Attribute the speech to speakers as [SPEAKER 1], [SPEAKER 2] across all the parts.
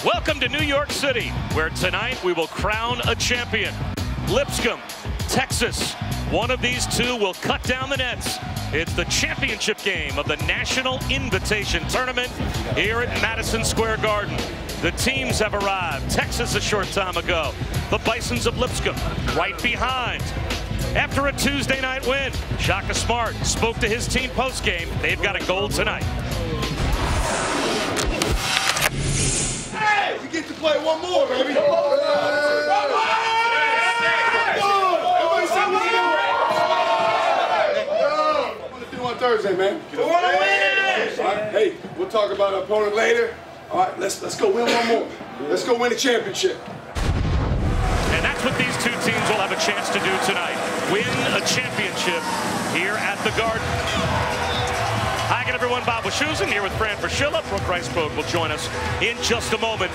[SPEAKER 1] Welcome to New York City, where tonight we will crown a champion. Lipscomb, Texas. One of these two will cut down the nets. It's the championship game of the National Invitation Tournament here at Madison Square Garden. The teams have arrived. Texas a short time ago. The Bisons of Lipscomb right behind. After a Tuesday night win, Shaka Smart spoke to his team postgame. They've got a goal tonight.
[SPEAKER 2] Hey, you get to play one more, baby. On Thursday, man. We want to win! All right, hey, we'll talk about our opponent later. All right, let's go win one more. Let's go win the championship.
[SPEAKER 1] And that's what these two teams will have a chance to do tonight. Win a championship here at the Garden. Hi again, everyone. Bob Wischusen here with Fran Fraschilla. Brooke Rice-Broad will join us in just a moment.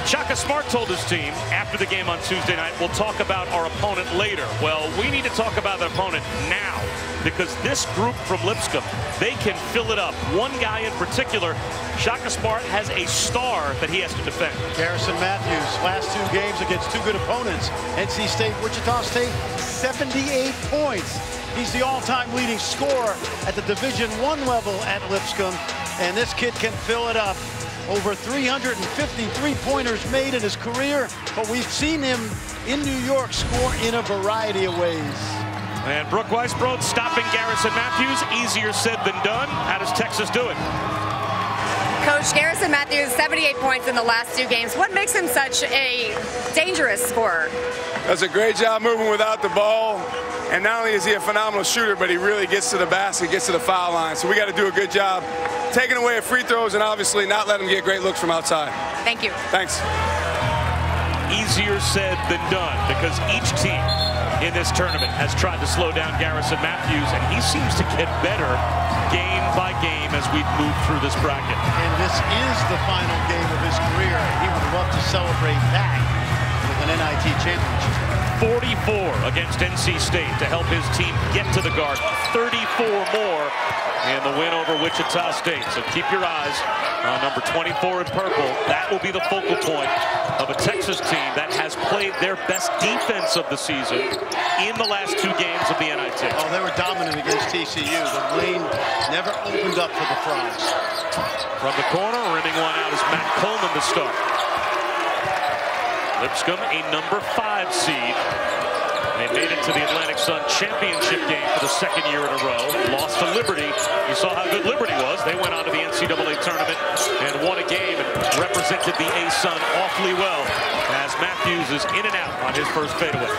[SPEAKER 1] Shaka Smart told his team after the game on Tuesday night, we'll talk about our opponent later. Well, we need to talk about the opponent now, because this group from Lipscomb, they can fill it up. One guy in particular, Shaka Smart has a star that he has to defend.
[SPEAKER 3] Garrison Matthews, last two games against two good opponents. NC State, Wichita State, 78 points. He's the all-time leading scorer at the Division I level at Lipscomb, and this kid can fill it up. Over 350 three-pointers made in his career, but we've seen him in New York score in a variety of ways.
[SPEAKER 1] And Brooke Rice-Broad stopping Garrison Matthews, easier said than done. How does Texas do it?
[SPEAKER 4] Coach, Garrison Matthews, 78 points in the last two games. What makes him such a dangerous scorer?
[SPEAKER 2] Does a great job moving without the ball. And not only is he a phenomenal shooter, but he really gets to the basket, gets to the foul line. So we got to do a good job taking away at free throws and obviously not letting him get great looks from outside.
[SPEAKER 4] Thank you.
[SPEAKER 2] Thanks.
[SPEAKER 1] Easier said than done, because each team in this tournament has tried to slow down Garrison Matthews, and he seems to get better game by game as we move through this bracket.
[SPEAKER 3] And this is the final game of his career. He would love to celebrate that with an NIT championship.
[SPEAKER 1] 44 against NC State to help his team get to the Garden. 34 more in the win over Wichita State. So keep your eyes on number 24 in purple. That will be the focal point of a Texas team that has played their best defense of the season in the last two games of the NIT.
[SPEAKER 3] Oh, they were dominant against TCU. The lane never opened up for the Frogs.
[SPEAKER 1] From the corner, rimming one out is Matt Coleman to start. Lipscomb, a number 5 seed. They made it to the Atlantic Sun championship game for the second year in a row. Lost to Liberty. You saw how good Liberty was. They went on to the NCAA tournament and won a game and represented the A-Sun awfully well, as Matthews is in and out on his first fadeaway.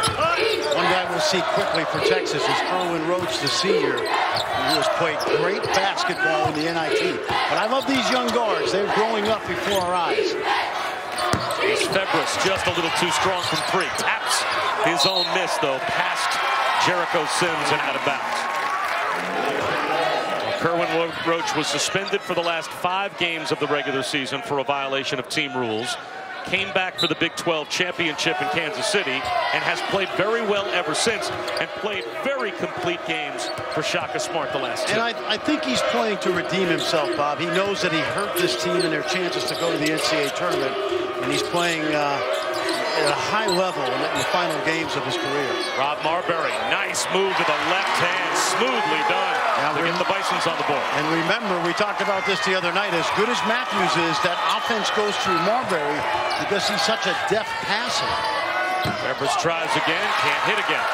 [SPEAKER 3] One guy we'll see quickly for Texas is Kerwin Roach, the senior, who has played great basketball in the NIT. But I love these young guards. They're growing up before our eyes.
[SPEAKER 1] Ace Febris just a little too strong from three. Taps his own miss, though, past Jericho Sims and out of bounds. Kerwin Roach was suspended for the last 5 games of the regular season for a violation of team rules. Came back for the Big 12 championship in Kansas City and has played very well ever since, and played very complete games for Shaka Smart the last 2.
[SPEAKER 3] And I think he's playing to redeem himself, Bob. He knows that he hurt this team in their chances to go to the NCAA tournament, and he's playing at a high level in the final games of his career.
[SPEAKER 1] Rob Marbury, nice move to the left hand, smoothly done to get the Bisons on the board.
[SPEAKER 3] And remember, we talked about this the other night. As good as Matthews is, that offense goes through Marbury because he's such a deft passer.
[SPEAKER 1] Febris tries again, can't hit again.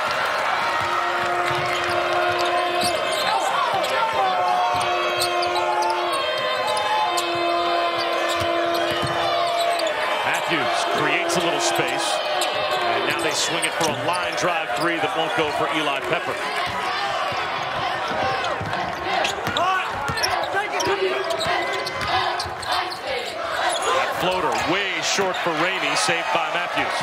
[SPEAKER 1] Matthews creates a little space, and now they swing it for a line drive 3 that won't go for Eli Pepper. That floater way short for Rainey, saved by Matthews.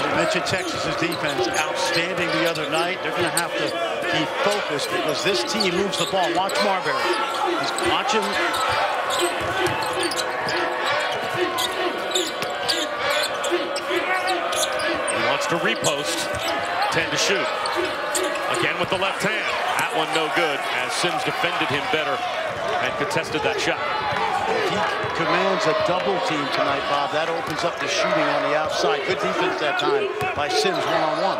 [SPEAKER 3] You mentioned Texas's defense, outstanding the other night. They're going to have to be focused because this team moves the ball. Watch Marbury. He's watching.
[SPEAKER 1] He wants to repost, 10 to shoot. Again with the left hand. That one no good, as Sims defended him better and contested that shot.
[SPEAKER 3] If he commands a double team tonight, Bob, that opens up the shooting on the outside. Good defense that time by Sims one-on-one.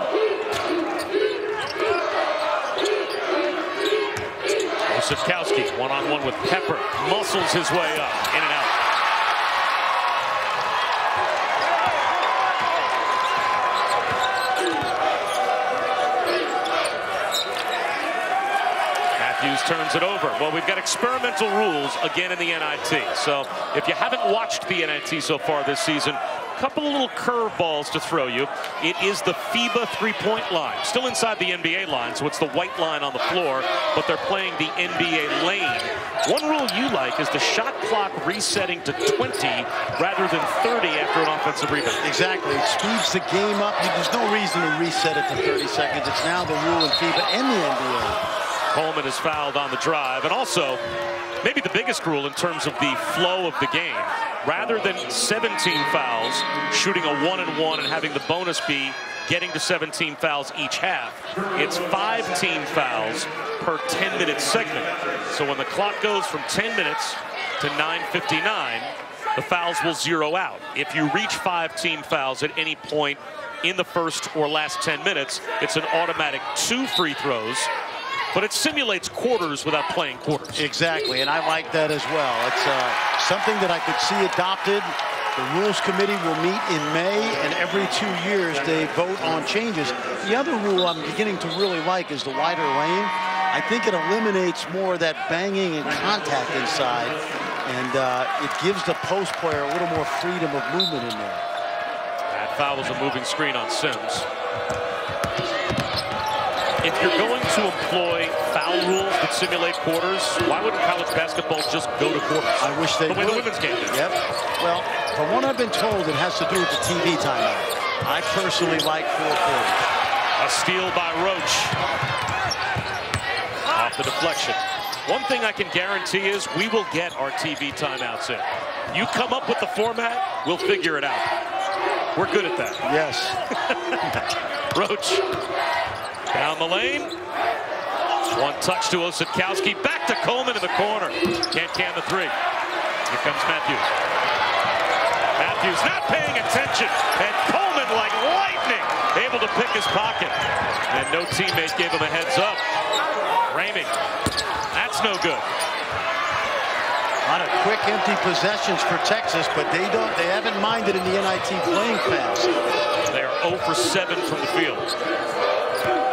[SPEAKER 1] Lipscomb one-on-one with Pepper. Muscles his way up. In and out. Matthews turns it over. Well, we've got experimental rules again in the NIT. So if you haven't watched the NIT so far this season, a couple of little curveballs to throw you. It is the FIBA three-point line. Still inside the NBA line, so it's the white line on the floor, but they're playing the NBA lane. One rule you like is the shot clock resetting to 20 rather than 30 after an offensive rebound.
[SPEAKER 3] Exactly. It speeds the game up. There's no reason to reset it to 30 seconds. It's now the rule in FIBA and the NBA.
[SPEAKER 1] Coleman is fouled on the drive, and also maybe the biggest rule in terms of the flow of the game. Rather than 17 fouls, shooting a 1-and-1 and having the bonus be getting to 17 fouls each half, it's 5 team fouls per 10-minute segment. So when the clock goes from 10 minutes to 9:59, the fouls will zero out. If you reach 5 team fouls at any point in the first or last 10 minutes, it's an automatic 2 free throws. But it simulates quarters without playing quarters.
[SPEAKER 3] Exactly, and I like that as well. It's something that I could see adopted. The Rules Committee will meet in May, and every 2 years they vote on changes. The other rule I'm beginning to really like is the wider lane. I think it eliminates more of that banging and contact inside, and it gives the post player a little more freedom of movement in there.
[SPEAKER 1] That foul was a moving screen on Sims. If you're going to employ foul rules that simulate quarters, why wouldn't college basketball just go to quarters?
[SPEAKER 3] I wish they would.
[SPEAKER 1] The way the women's game is.
[SPEAKER 3] Yep. Well, from what I've been told, it has to do with the TV timeout. I personally like 4 quarters.
[SPEAKER 1] A steal by Roach. Off the deflection. One thing I can guarantee is we will get our TV timeouts in. You come up with the format, we'll figure it out. We're good at that.
[SPEAKER 3] Yes.
[SPEAKER 1] Roach. Down the lane. One touch to Lipscomb. Back to Coleman in the corner. Can't can the 3. Here comes Matthews. Matthews not paying attention. And Coleman, like lightning, able to pick his pocket. And no teammate gave him a heads up. Ramey. That's no good.
[SPEAKER 3] A lot of quick, empty possessions for Texas, but they haven't minded in the NIT playing fast.
[SPEAKER 1] They are 0 for 7 from the field.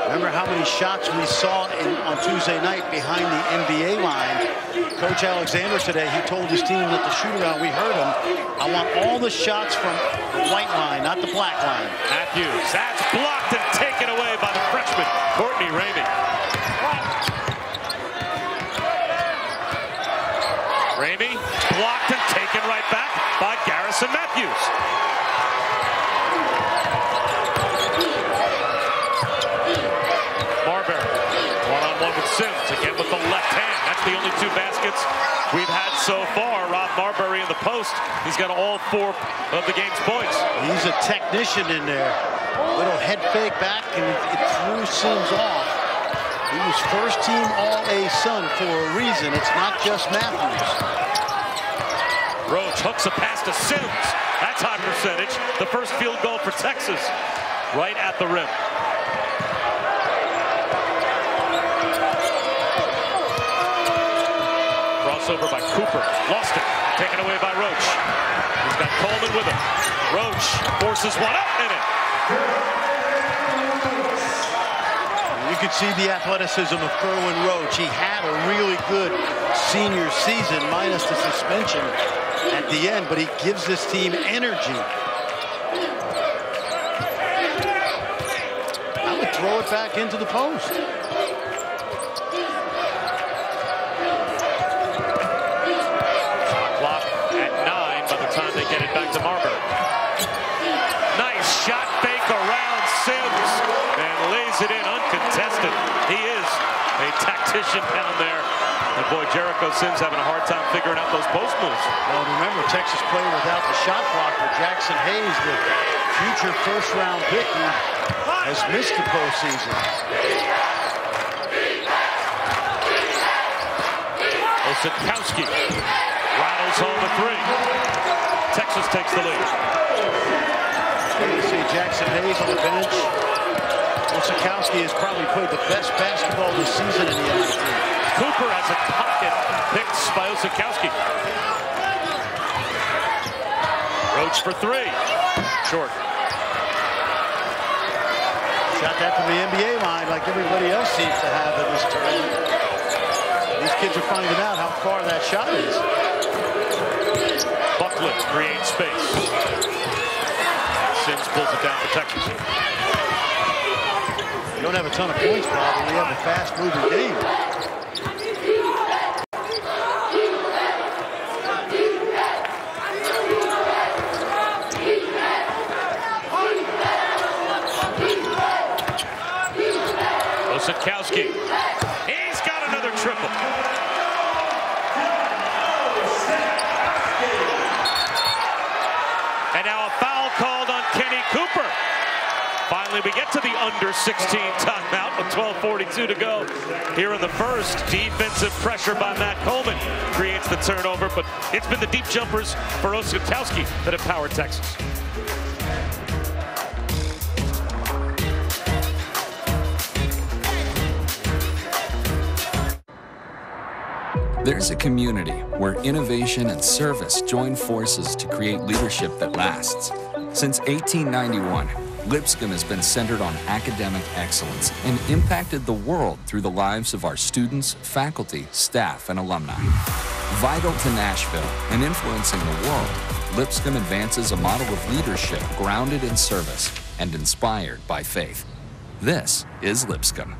[SPEAKER 3] Remember how many shots we saw on Tuesday night behind the NBA line. Coach Alexander today, he told his team at the shoot-around, we heard him, I want all the shots from the white line, not the black line.
[SPEAKER 1] Matthews, that's blocked and taken away by the freshman, Courtney Ramey. Ramey blocked and taken right back by Garrison Matthews. One-on-one with Sims, again with the left hand. That's the only 2 baskets we've had so far. Rob Marbury in the post. He's got all 4 of the game's points.
[SPEAKER 3] He's a technician in there. Little head fake back, and it threw Sims off. He was first team All-A-Sun for a reason. It's not just Matthews.
[SPEAKER 1] Roach hooks a pass to Sims. That's high percentage. The first field goal for Texas. Right at the rim. Crossover by Cooper. Lost it. Taken away by Roach. He's got Coleman with him. Roach forces one up in it.
[SPEAKER 3] You could see the athleticism of Kerwin Roach. He had a really good senior season, minus the suspension at the end, but he gives this team energy. I would throw it back into the post.
[SPEAKER 1] Clock at 9 by the time they get it back to Marbury. Nice shot fake around Sims and lays it in uncontested. He is a tactician down there. And boy, Jericho Sims having a hard time figuring out those post moves.
[SPEAKER 3] Well, remember, Texas played without the shot blocker. Jackson Hayes, the future first-round pick, has missed the postseason.
[SPEAKER 1] Lipscomb rattled Drills home a three. Texas takes the lead.
[SPEAKER 3] You see Jackson Hayes on the bench. Lipscomb has probably played the best basketball this season in the NIT.
[SPEAKER 1] Cooper has a pocket picked by Lipscomb. Roach for three. Short.
[SPEAKER 3] Shot that from the NBA line like everybody else seems to have in this tournament. These kids are finding out how far that shot is.
[SPEAKER 1] Buckland creates space. Sims pulls it down for Texas.
[SPEAKER 3] You don't have a ton of points, Bob, but we have a fast-moving game.
[SPEAKER 1] Lipscomb. He's got another triple. And now a foul called on Kenny Cooper. Finally, we get to the under 16 timeout with 12:42 to go here in the first. Defensive pressure by Matt Coleman creates the turnover, but it's been the deep jumpers for Lipscomb that have powered Texas.
[SPEAKER 5] There's a community where innovation and service join forces to create leadership that lasts. Since 1891, Lipscomb has been centered on academic excellence and impacted the world through the lives of our students, faculty, staff, and alumni. Vital to Nashville and influencing the world, Lipscomb advances a model of leadership grounded in service and inspired by faith. This is Lipscomb.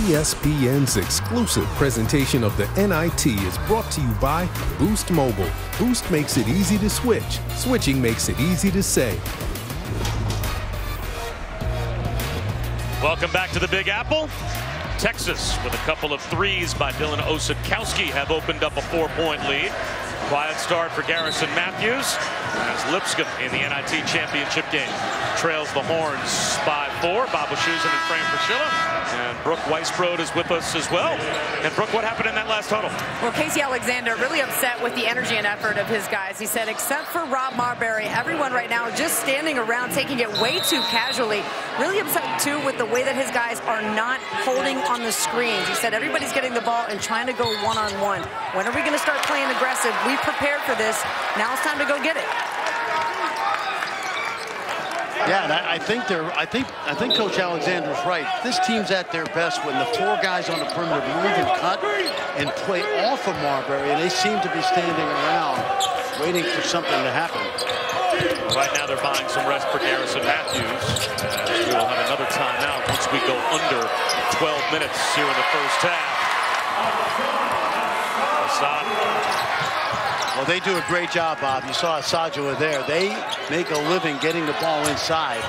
[SPEAKER 6] ESPN's exclusive presentation of the NIT is brought to you by Boost Mobile. Boost makes it easy to switch. Switching makes it easy to save.
[SPEAKER 1] Welcome back to the Big Apple. Texas, with a couple of threes by Dylan Osakowski, have opened up a 4-point lead. Quiet start for Garrison Matthews as Lipscomb in the NIT championship game trails the Horns by 4. Bob Wischusen and Fran Fraschilla. And Brooke Weisbrod is with us as well. And Brooke, what happened in that last huddle?
[SPEAKER 4] Well, Casey Alexander really upset with the energy and effort of his guys. He said, except for Rob Marbury, everyone right now just standing around, taking it way too casually. Really upset, too, with the way that his guys are not holding on the screens. He said everybody's getting the ball and trying to go one-on-one. When are we going to start playing aggressive? We prepared for this. Now it's time to go get it.
[SPEAKER 3] Yeah, and I think Coach Alexander's right. This team's at their best when the 4 guys on the perimeter move and cut and play off of Marbury, and they seem to be standing around waiting for something to happen.
[SPEAKER 1] Well, right now they're buying some rest for Garrison Matthews. We will have another timeout once we go under 12 minutes here in the first half.
[SPEAKER 3] Well, they do a great job, Bob. You saw Asajua there. They make a living getting the ball inside,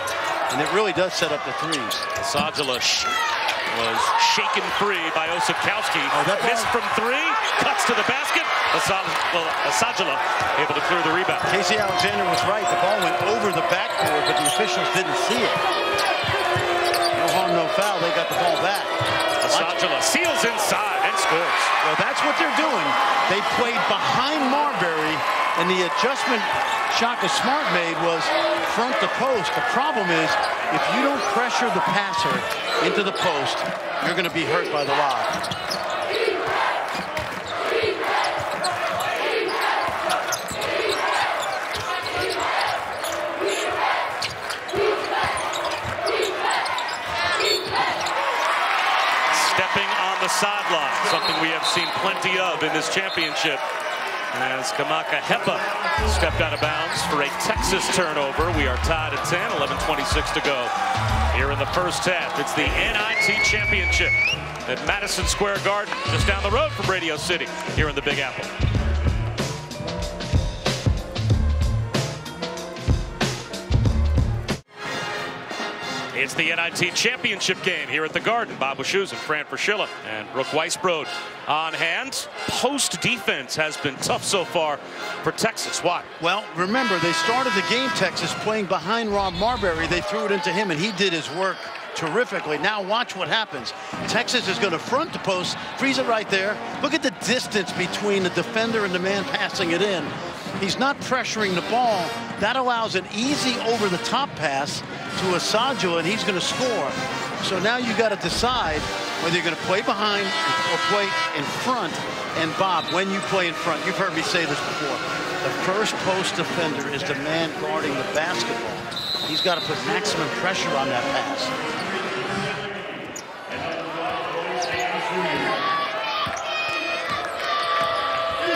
[SPEAKER 3] and it really does set up the threes.
[SPEAKER 1] Asajua was shaken free by Osakowski. Missed from 3, cuts to the basket. Asajua able to clear the rebound.
[SPEAKER 3] Casey Alexander was right. The ball went over the backboard, but the officials didn't see it. No harm, no foul. They got the ball back.
[SPEAKER 1] Asajua seals inside and scores.
[SPEAKER 3] Well, that's what they're doing. They played behind Marbury, and the adjustment Shaka Smart made was front to post. The problem is, if you don't pressure the passer into the post, you're going to be hurt by the lob.
[SPEAKER 1] The sideline, something we have seen plenty of in this championship, as Kamaka Hepa stepped out of bounds for a Texas turnover. We are tied at 10, 11:26 to go here in the first half. It's the NIT championship at Madison Square Garden, just down the road from Radio City here in the Big Apple. It's the NIT championship game here at the Garden. Bob Wischusen, Fran Fraschilla, and Brooke Weisbrod on hand. Post defense has been tough so far for Texas. Why?
[SPEAKER 3] Well, remember, they started the game, Texas, playing behind Rob Marbury. They threw it into him, and he did his work terrifically. Now watch what happens. Texas is going to front the post, freeze it right there. Look at the distance between the defender and the man passing it in. He's not pressuring the ball. That allows an easy over-the-top pass to Asajo, and he's going to score. So now you got to decide whether you're going to play behind or play in front. And Bob, when you play in front, you've heard me say this before, the first post defender is the man guarding the basketball. He's got to put maximum pressure on that pass.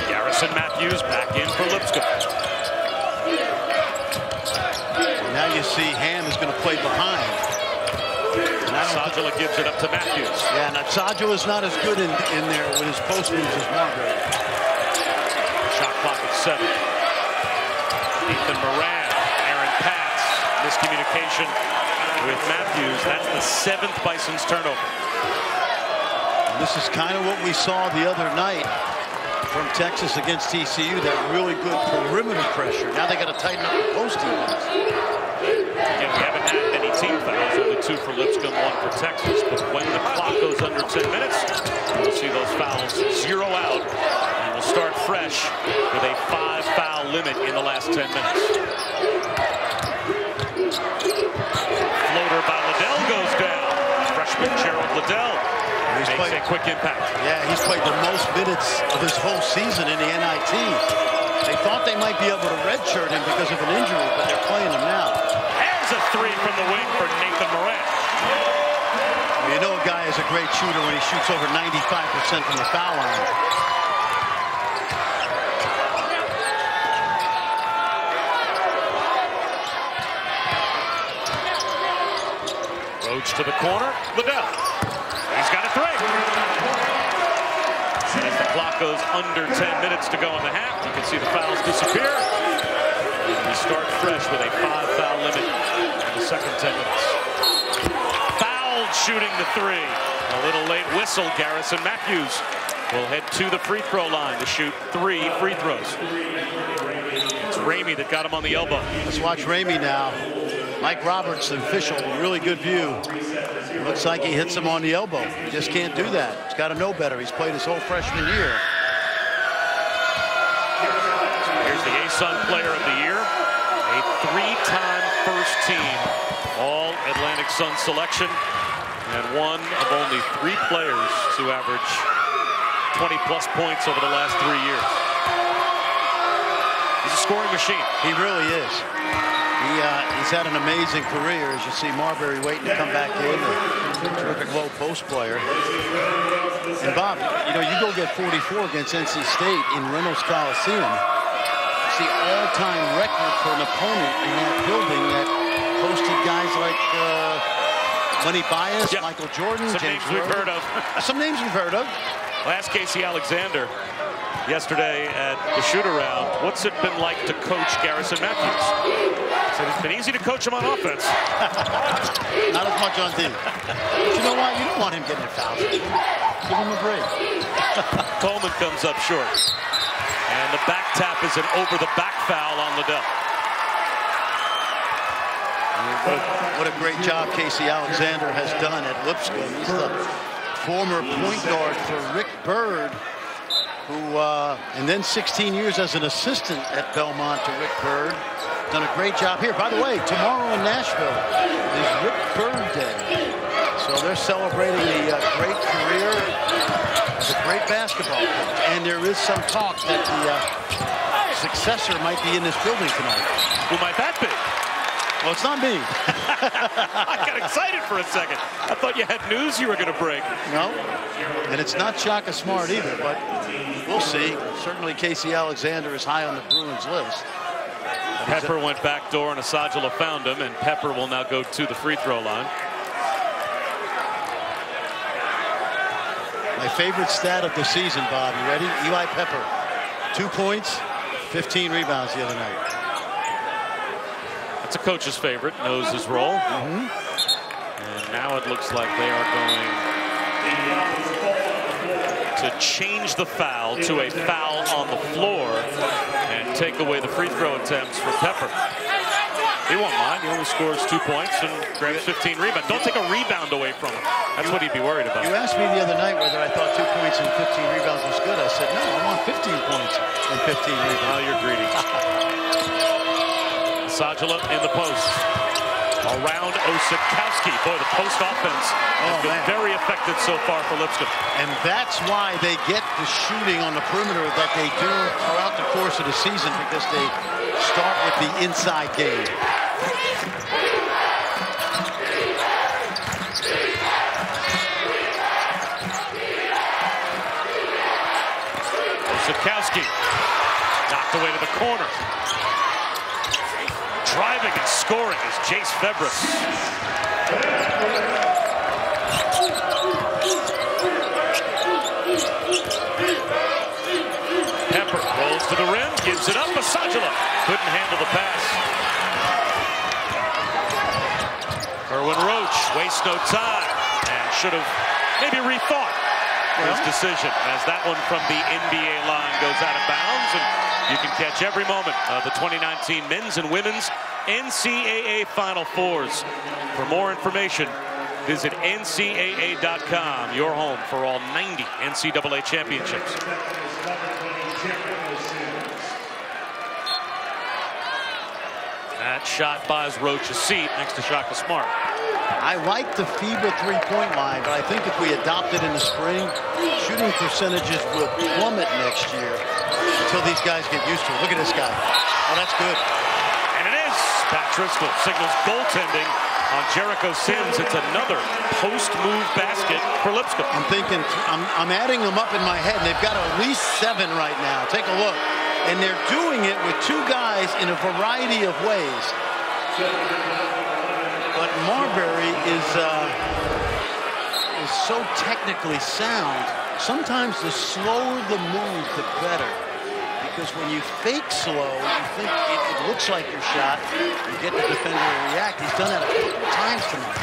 [SPEAKER 1] Garrison Matthews back in for Lipscomb.
[SPEAKER 3] Now you see Ham is going to play behind.
[SPEAKER 1] Sajala gives it up to Matthews.
[SPEAKER 3] Yeah, and Asajo is not as good in there with his post moves as Marbury.
[SPEAKER 1] Shot clock at 7. Nathan Moran, Aaron pass, miscommunication with Matthews. That's the 7th Bison's turnover.
[SPEAKER 3] And this is kind of what we saw the other night from Texas against TCU, that really good perimeter pressure. Now they got to tighten up the post defense.
[SPEAKER 1] Again, we haven't had many team fouls, only 2 for Lipscomb, 1 for Texas. But when the clock goes under 10 minutes, we'll see those fouls zero out. And we'll start fresh with a 5-foul limit in the last 10 minutes. Floater by Liddell goes down. Freshman Gerald Liddell makes a quick impact.
[SPEAKER 3] Yeah, he's played the most minutes of his whole season in the NIT. They thought they might be able to redshirt him because of an injury, but they're playing him now.
[SPEAKER 1] There's a 3 from the wing for Nathan Moran.
[SPEAKER 3] Well, you know a guy is a great shooter when he shoots over 95% from the foul line.
[SPEAKER 1] Rhodes to the corner. Liddell. He's got a 3. As the clock goes under 10 minutes to go in the half, you can see the fouls disappear. And we start fresh with a 5-foul limit in the second 10 minutes. Fouled shooting the 3. A little late whistle. Garrison Matthews will head to the free throw line to shoot 3 free throws. It's Ramey that got him on the elbow.
[SPEAKER 3] Let's watch Ramey now. Mike Roberts, the official, really good view. Looks like he hits him on the elbow. He just can't do that. He's got to know better. He's played his whole freshman year.
[SPEAKER 1] Here's the ASUN Player of the Year, a 3-time first team All-Atlantic Sun selection, and one of only 3 players to average 20-plus points over the last 3 years. He's a scoring machine.
[SPEAKER 3] He really is. He's had an amazing career. As you see Marbury waiting to come back in, a terrific low post player. And Bob, you know, you go get 44 against NC State in Reynolds Coliseum. It's the all-time record for an opponent in that building that hosted guys like Money Bias,
[SPEAKER 1] yep.
[SPEAKER 3] Michael Jordan,
[SPEAKER 1] Some
[SPEAKER 3] James
[SPEAKER 1] names we've heard of.
[SPEAKER 3] Some names we've heard of.
[SPEAKER 1] Well, ask Casey Alexander yesterday at the shoot-around, what's it been like to coach Garrison Matthews? Said it's been easy to coach him on offense.
[SPEAKER 3] Not as much on D. But you know what? You don't want him getting fouled. Give him a break.
[SPEAKER 1] Coleman comes up short. And the back tap is an over-the-back foul on Liddell.
[SPEAKER 3] What a great job Casey Alexander has done at Lipscomb. He's the former point guard for Rick Byrd, who, and then 16 years as an assistant at Belmont to Rick Byrd. Done a great job here. By the way, tomorrow in Nashville is Rick Byrd Day. So they're celebrating a great career as a great basketball coach. And there is some talk that the successor might be in this building tonight.
[SPEAKER 1] Who might that be?
[SPEAKER 3] Well, it's not me.
[SPEAKER 1] I got excited for a second. I thought you had news you were going to break.
[SPEAKER 3] No, and it's not Shaka Smart either, but we'll see. Certainly Casey Alexander is high on the Bruins list.
[SPEAKER 1] Pepper went back door and Asajala found him, and Pepper will now go to the free throw line.
[SPEAKER 3] My favorite stat of the season, Bob. You ready? Eli Pepper, 2 points, 15 rebounds the other night.
[SPEAKER 1] That's a coach's favorite, knows his role. And now it looks like they are going to change the foul to a foul on the floor and take away the free throw attempts for Pepper. He won't mind. He only scores 2 points and grabs 15 rebounds. Don't take a rebound away from him. That's what he'd be worried about.
[SPEAKER 3] You asked me the other night whether I thought 2 points and 15 rebounds was good. I said, no, I want 15 points and 15 rebounds.
[SPEAKER 1] Oh, you're greedy. Sajala in the post. Around Osikowski. Boy, the post offense has been very effective so far for Lipscomb.
[SPEAKER 3] And that's why they get the shooting on the perimeter that they do throughout the course of the season, because they start with the inside game.
[SPEAKER 1] Osikowski knocked away to the corner. Driving and scoring is Jace Febres. Pepper rolls to the rim, gives it up. Sajala couldn't handle the pass. Erwin Roach wastes no time and should have maybe rethought his decision, as that one from the NBA line goes out of bounds, and you can catch every moment of the 2019 men's and women's NCAA Final Fours. For more information, visit ncaa.com, your home for all 90 NCAA championships. That shot buys Roach a seat next to Shaka Smart.
[SPEAKER 3] I like the FIBA three-point line, but I think if we adopt it in the spring, shooting percentages will plummet next year until these guys get used to it. Look at this guy. Oh, that's good.
[SPEAKER 1] And it is. Pat Driscoll signals goaltending on Jericho Sims. It's another post-move basket for Lipscomb.
[SPEAKER 3] I'm thinking, I'm adding them up in my head, and they've got at least 7 right now. Take a look. And they're doing it with 2 guys in a variety of ways. But Marbury is so technically sound. Sometimes the slower the move, the better. Because when you fake slow, you think it looks like your shot. You get the defender to react. He's done that a couple of times tonight.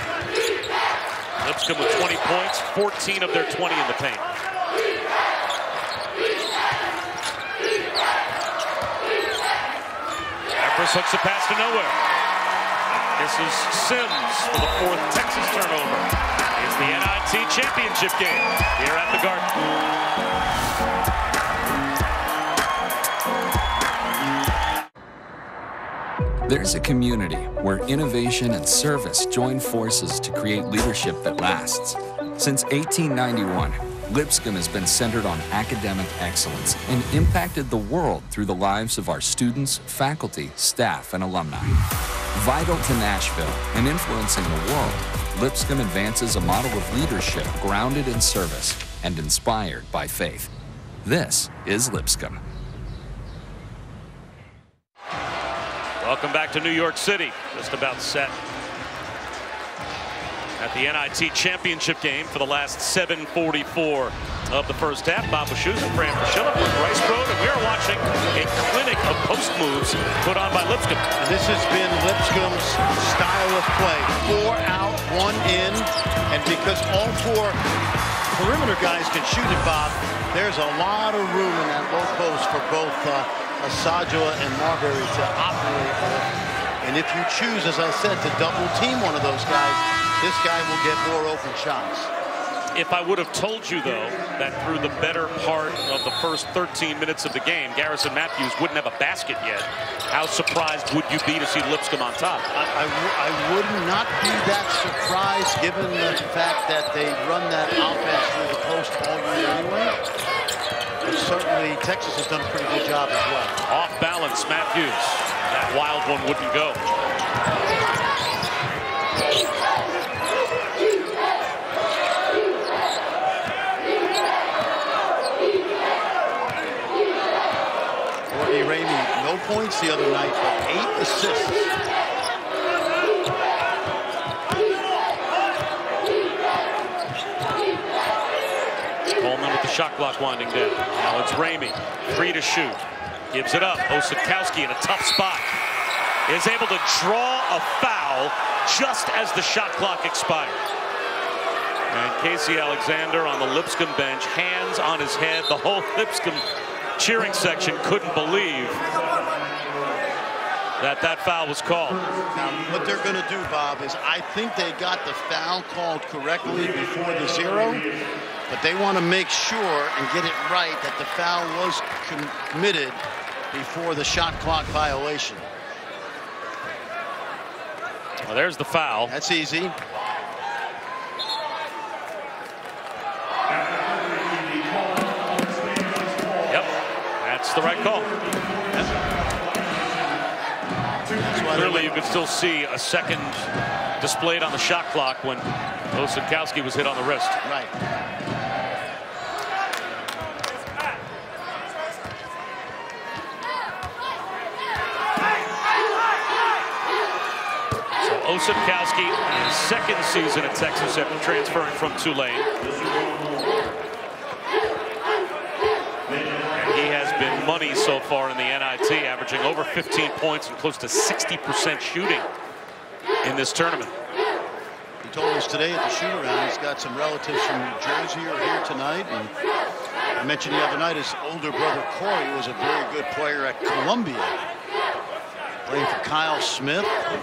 [SPEAKER 1] Lipscomb with 20 points, 14 of their 20 in the paint. Febres hooks a pass to nowhere. This is Sims for the 4th Texas turnover. It's the NIT championship game here at the Garden.
[SPEAKER 5] There's a community where innovation and service join forces to create leadership that lasts. Since 1891, Lipscomb has been centered on academic excellence and impacted the world through the lives of our students, faculty, staff, and alumni. Vital to Nashville and influencing the world, Lipscomb advances a model of leadership grounded in service and inspired by faith. This is Lipscomb.
[SPEAKER 1] Welcome back to New York City. Just about set at the NIT championship game for the last 7:44 of the first half. Bob Wischusen, Fran Fraschilla from Rice Road, and we are watching a clinic of post moves put on by Lipscomb.
[SPEAKER 3] And this has been Lipscomb's style of play. 4 out, 1 in, and because all 4 perimeter guys can shoot it, Bob, there's a lot of room in that low post for both Sajala and Marbury to operate with. And if you choose, as I said, to double team one of those guys, this guy will get more open shots.
[SPEAKER 1] If I would have told you, though, that through the better part of the first 13 minutes of the game, Garrison Matthews wouldn't have a basket yet, how surprised would you be to see Lipscomb on top?
[SPEAKER 3] I would not be that surprised, given the fact that they run that offense through the post all year anyway. But certainly, Texas has done a pretty good job as well.
[SPEAKER 1] Off balance, Matthews. That wild one wouldn't go.
[SPEAKER 3] Courtney Ramey, no points the other night, but 8 assists.
[SPEAKER 1] Coleman with the shot clock winding down. Now it's Ramey, 3 to shoot. Gives it up. Osikowski in a tough spot. Is able to draw a foul just as the shot clock expired. And Casey Alexander on the Lipscomb bench, hands on his head. The whole Lipscomb cheering section couldn't believe that foul was called.
[SPEAKER 3] Now, what they're going to do, Bob, is I think they got the foul called correctly before the 0, but they want to make sure and get it right that the foul was committed before the shot clock violation.
[SPEAKER 1] Well, there's the foul.
[SPEAKER 3] That's easy.
[SPEAKER 1] Yep, that's the right call. Clearly, you could still see a second displayed on the shot clock when Osetkowski was hit on the wrist.
[SPEAKER 3] Right.
[SPEAKER 1] So Osetkowski, his second season at Texas after transferring from Tulane. He has been money so far in the NIT, averaging over 15 points and close to 60% shooting in this tournament.
[SPEAKER 3] He told us today at the shoot-around he's got some relatives from New Jersey who are here tonight. And I mentioned the other night his older brother Corey was a very good player at Columbia, playing for Kyle Smith.
[SPEAKER 1] That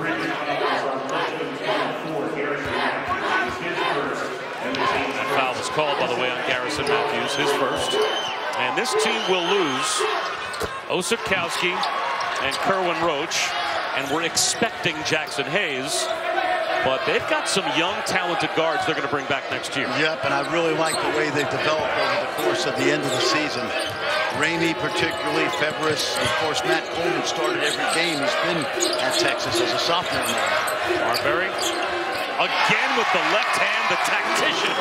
[SPEAKER 1] foul was called, by the way, on Garrison Matthews, his first. And this team will lose Osetkowski and Kerwin Roach, and we're expecting Jackson Hayes, but they've got some young, talented guards they're going to bring back next year.
[SPEAKER 3] Yep, and I really like the way they've developed over the course of the end of the season. Ramey particularly, Febris, and of course Matt Coleman started every game he's been at Texas as a sophomore now.
[SPEAKER 1] Marbury again with the left hand, the tactician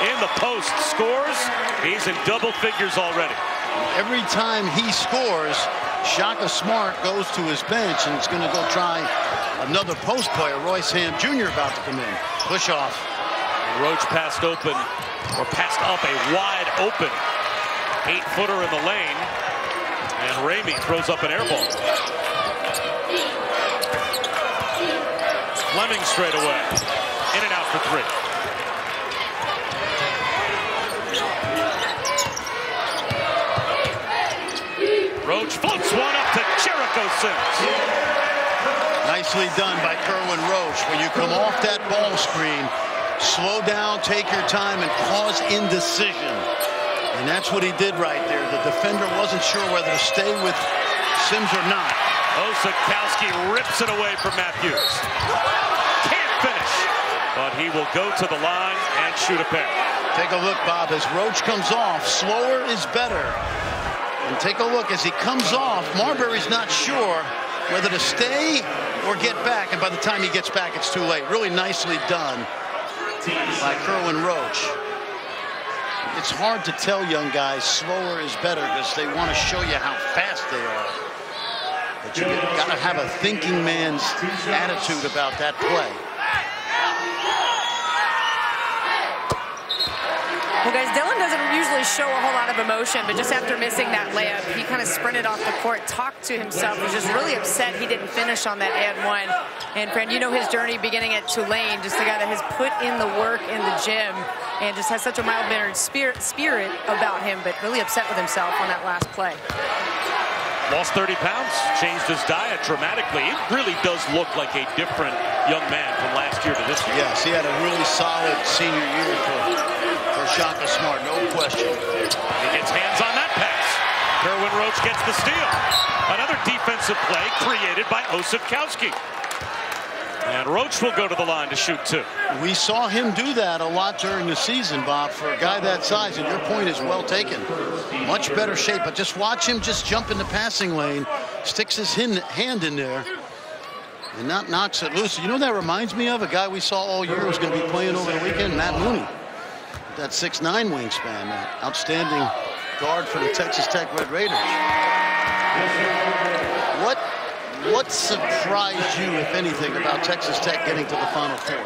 [SPEAKER 1] in the post scores. He's in double figures already.
[SPEAKER 3] Every time he scores, Shaka Smart goes to his bench and is going to go try another post player. Royce Ham Jr. about to come in. Push off.
[SPEAKER 1] Roach passed open, or passed up a wide open 8-footer in the lane, and Ramey throws up an air ball. Fleming straight away. In and out for 3. Roach floats one up to Jericho Sims.
[SPEAKER 3] Nicely done by Kerwin Roach. When you come off that ball screen, slow down, take your time, and cause indecision. And that's what he did right there. The defender wasn't sure whether to stay with Sims or not.
[SPEAKER 1] Osetkowski rips it away from Matthews. Can't finish, but he will go to the line and shoot a pair.
[SPEAKER 3] Take a look, Bob, as Roach comes off. Slower is better. And take a look as he comes off. Marbury's not sure whether to stay or get back. And by the time he gets back, it's too late. Really nicely done by Kerwin Roach. It's hard to tell young guys slower is better because they want to show you how fast they are. But you got to have a thinking man's attitude about that play.
[SPEAKER 4] Well, guys, Dylan doesn't usually show a whole lot of emotion, but just after missing that layup, he kind of sprinted off the court, talked to himself, was just really upset he didn't finish on that and one. And, friend, you know his journey beginning at Tulane, just a guy that has put in the work in the gym and just has such a mild-mannered spirit about him, but really upset with himself on that last play.
[SPEAKER 1] Lost 30 pounds, changed his diet dramatically. It really does look like a different young man from last year to this year.
[SPEAKER 3] Yes, he had a really solid senior year for Shaka Smart, no question.
[SPEAKER 1] He gets hands on that pass. Kerwin Roach gets the steal. Another defensive play created by Osetkowski. And Roach will go to the line to shoot 2.
[SPEAKER 3] We saw him do that a lot during the season, Bob, for a guy that size, and your point is well taken. Much better shape, but just watch him just jump in the passing lane, sticks his hand in there, and not knocks it loose. You know what that reminds me of? A guy we saw all year who's going to be playing over the weekend, Matt Mooney. That 6'9" wingspan, that outstanding guard for the Texas Tech Red Raiders. What surprised you, if anything, about Texas Tech getting to the Final Four?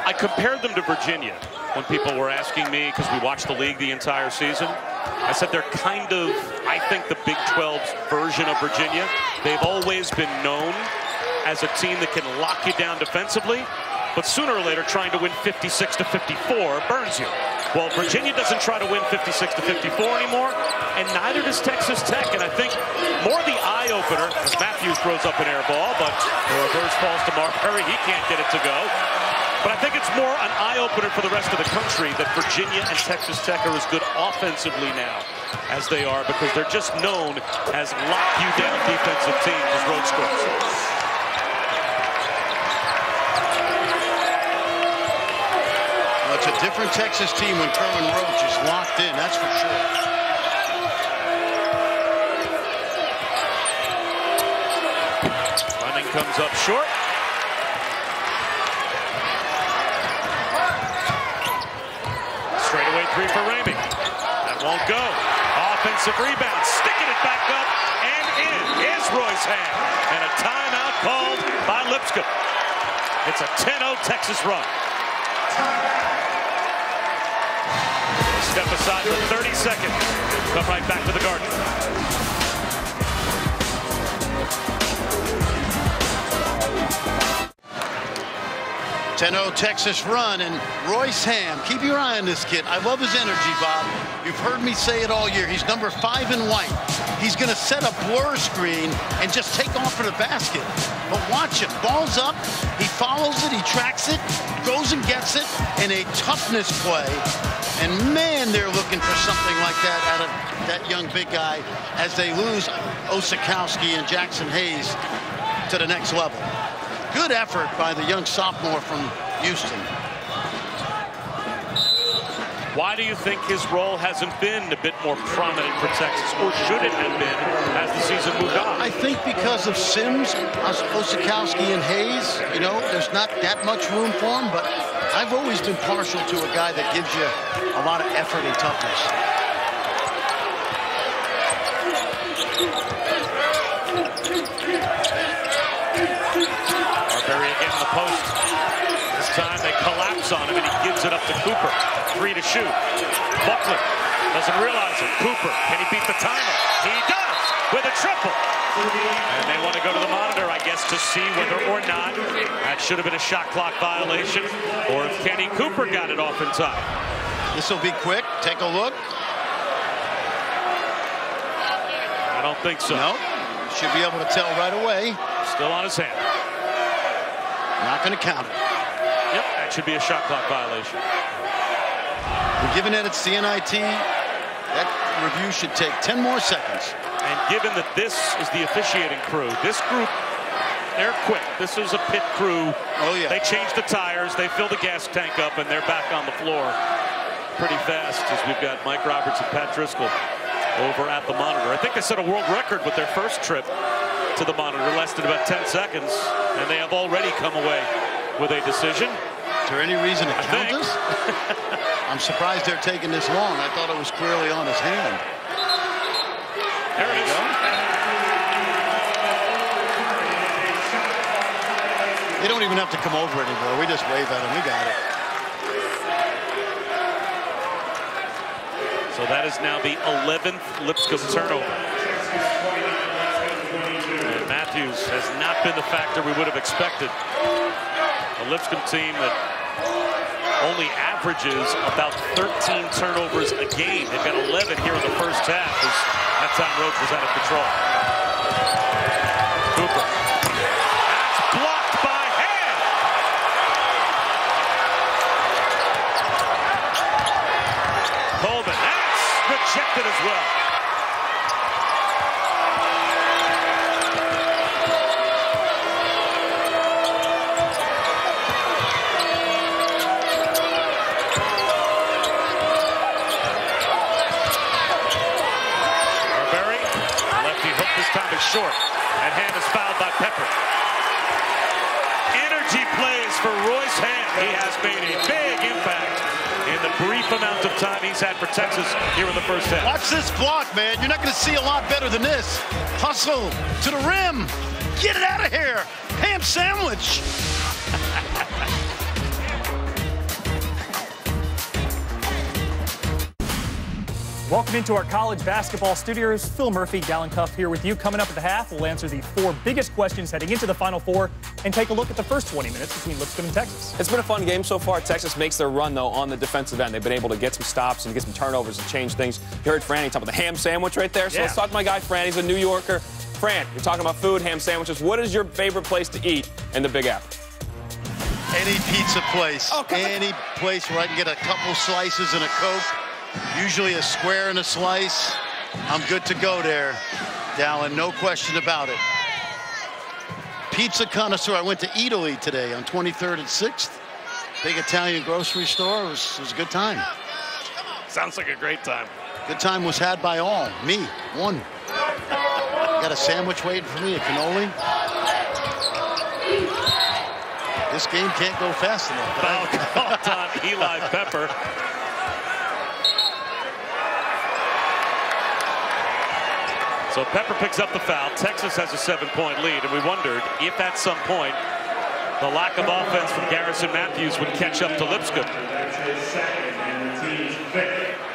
[SPEAKER 1] I compared them to Virginia when people were asking me, because we watched the league the entire season. I said they're kind of, I think, the Big 12's version of Virginia. They've always been known as a team that can lock you down defensively, but sooner or later trying to win 56 to 54 burns you. Well, Virginia doesn't try to win 56 to 54 anymore, and neither does Texas Tech. And I think more the eye-opener, as Matthews throws up an air ball, but the reverse falls to Marbury. He can't get it to go. But I think it's more an eye-opener for the rest of the country that Virginia and Texas Tech are as good offensively now as they are, because they're just known as lock-you-down defensive teams as road scorers.
[SPEAKER 3] It's a different Texas team when Kerwin Roach is locked in, that's for sure.
[SPEAKER 1] Fleming comes up short. Straightaway three for Ramey. That won't go. Offensive rebound, sticking it back up, and in is Royce Ham. And a timeout called by Lipscomb. It's a 10-0 Texas run. Step aside for 30 seconds. Come right back to the Garden.
[SPEAKER 3] Texas run, and Royce Ham, keep your eye on this kid. I love his energy, Bob. You've heard me say it all year. He's number 5 in white. He's going to set a blur screen and just take off for the basket. But watch it. Ball's up. He follows it. He tracks it. Goes and gets it in a toughness play. And, man, they're looking for something like that out of that young big guy as they lose Osakowski and Jackson Hayes to the next level. Good effort by the young sophomore from Houston.
[SPEAKER 1] Why do you think his role hasn't been a bit more prominent for Texas, or should it have been as the season moved on?
[SPEAKER 3] I think because of Sims, Osakowski, and Hayes, you know, there's not that much room for him, but I've always been partial to a guy that gives you a lot of effort and toughness.
[SPEAKER 1] Marbury again in the post. This time they collapse on him and he gives it up to Cooper. 3 to shoot. Buckler doesn't realize it. Cooper, can he beat the timer? He does with a triple. And they want to go to the monitor, I guess, to see whether or not that should have been a shot clock violation, or if Kenny Cooper got it off in time.
[SPEAKER 3] This will be quick. Take a look.
[SPEAKER 1] I don't think so.
[SPEAKER 3] No. Should be able to tell right away.
[SPEAKER 1] Still on his hand.
[SPEAKER 3] Not going to count it.
[SPEAKER 1] Yep, that should be a shot clock violation.
[SPEAKER 3] And given that it's the NIT, that review should take 10 more seconds.
[SPEAKER 1] And given that this is the officiating crew, this group, they're quick. This is a pit crew.
[SPEAKER 3] Oh, yeah.
[SPEAKER 1] They change the tires, they fill the gas tank up, and they're back on the floor pretty fast as we've got Mike Roberts and Pat Driscoll over at the monitor. I think they set a world record with their first trip to the monitor, lasted about 10 seconds, and they have already come away with a decision.
[SPEAKER 3] Is there any reason to count this? I'm surprised they're taking this long. I thought it was clearly on his hand.
[SPEAKER 1] There it is.
[SPEAKER 3] They don't even have to come over anymore. We just wave at him. We got it.
[SPEAKER 1] So that is now the 11th Lipscomb turnover. And Matthews has not been the factor we would have expected. A Lipscomb team that only averages about 13 turnovers a game. They've got 11 here in the first half as that time Roach was out of control. Cooper. That's blocked by Ham. Coleman. That's rejected as well. Short, and Ham is fouled by Pepper. Energy plays for Royce Ham. He has made a big impact in the brief amount of time he's had for Texas here in the first half.
[SPEAKER 3] Watch this block, man. You're not going to see a lot better than this. Hustle to the rim. Get it out of here. Ham sandwich.
[SPEAKER 7] Welcome into our college basketball studios. Phil Murphy, Gallon Cuff here with you. Coming up at the half, we'll answer the 4 biggest questions heading into the Final Four and take a look at the first 20 minutes between Lipscomb and Texas.
[SPEAKER 8] It's been a fun game so far. Texas makes their run, though, on the defensive end. They've been able to get some stops and get some turnovers and change things. You heard Franny talk about the ham sandwich right there. So let's talk to my guy, Fran. He's a New Yorker. Fran, you're talking about food, ham sandwiches. What is your favorite place to eat in the Big Apple?
[SPEAKER 3] Any pizza place. Any place where I can get a couple slices and a Coke. Usually a square and a slice. I'm good to go there, Dallin. No question about it. Pizza connoisseur. I went to Italy today on 23rd and 6th. Big Italian grocery store. It was a good time.
[SPEAKER 1] Sounds like a great time.
[SPEAKER 3] Good time was had by all. Me, one. Got a sandwich waiting for me, a cannoli. This game can't go fast enough.
[SPEAKER 1] Foul called on Eli Pepper. So Pepper picks up the foul. Texas has a 7-point lead, and we wondered if at some point the lack of offense from Garrison Matthews would catch up to Lipscomb.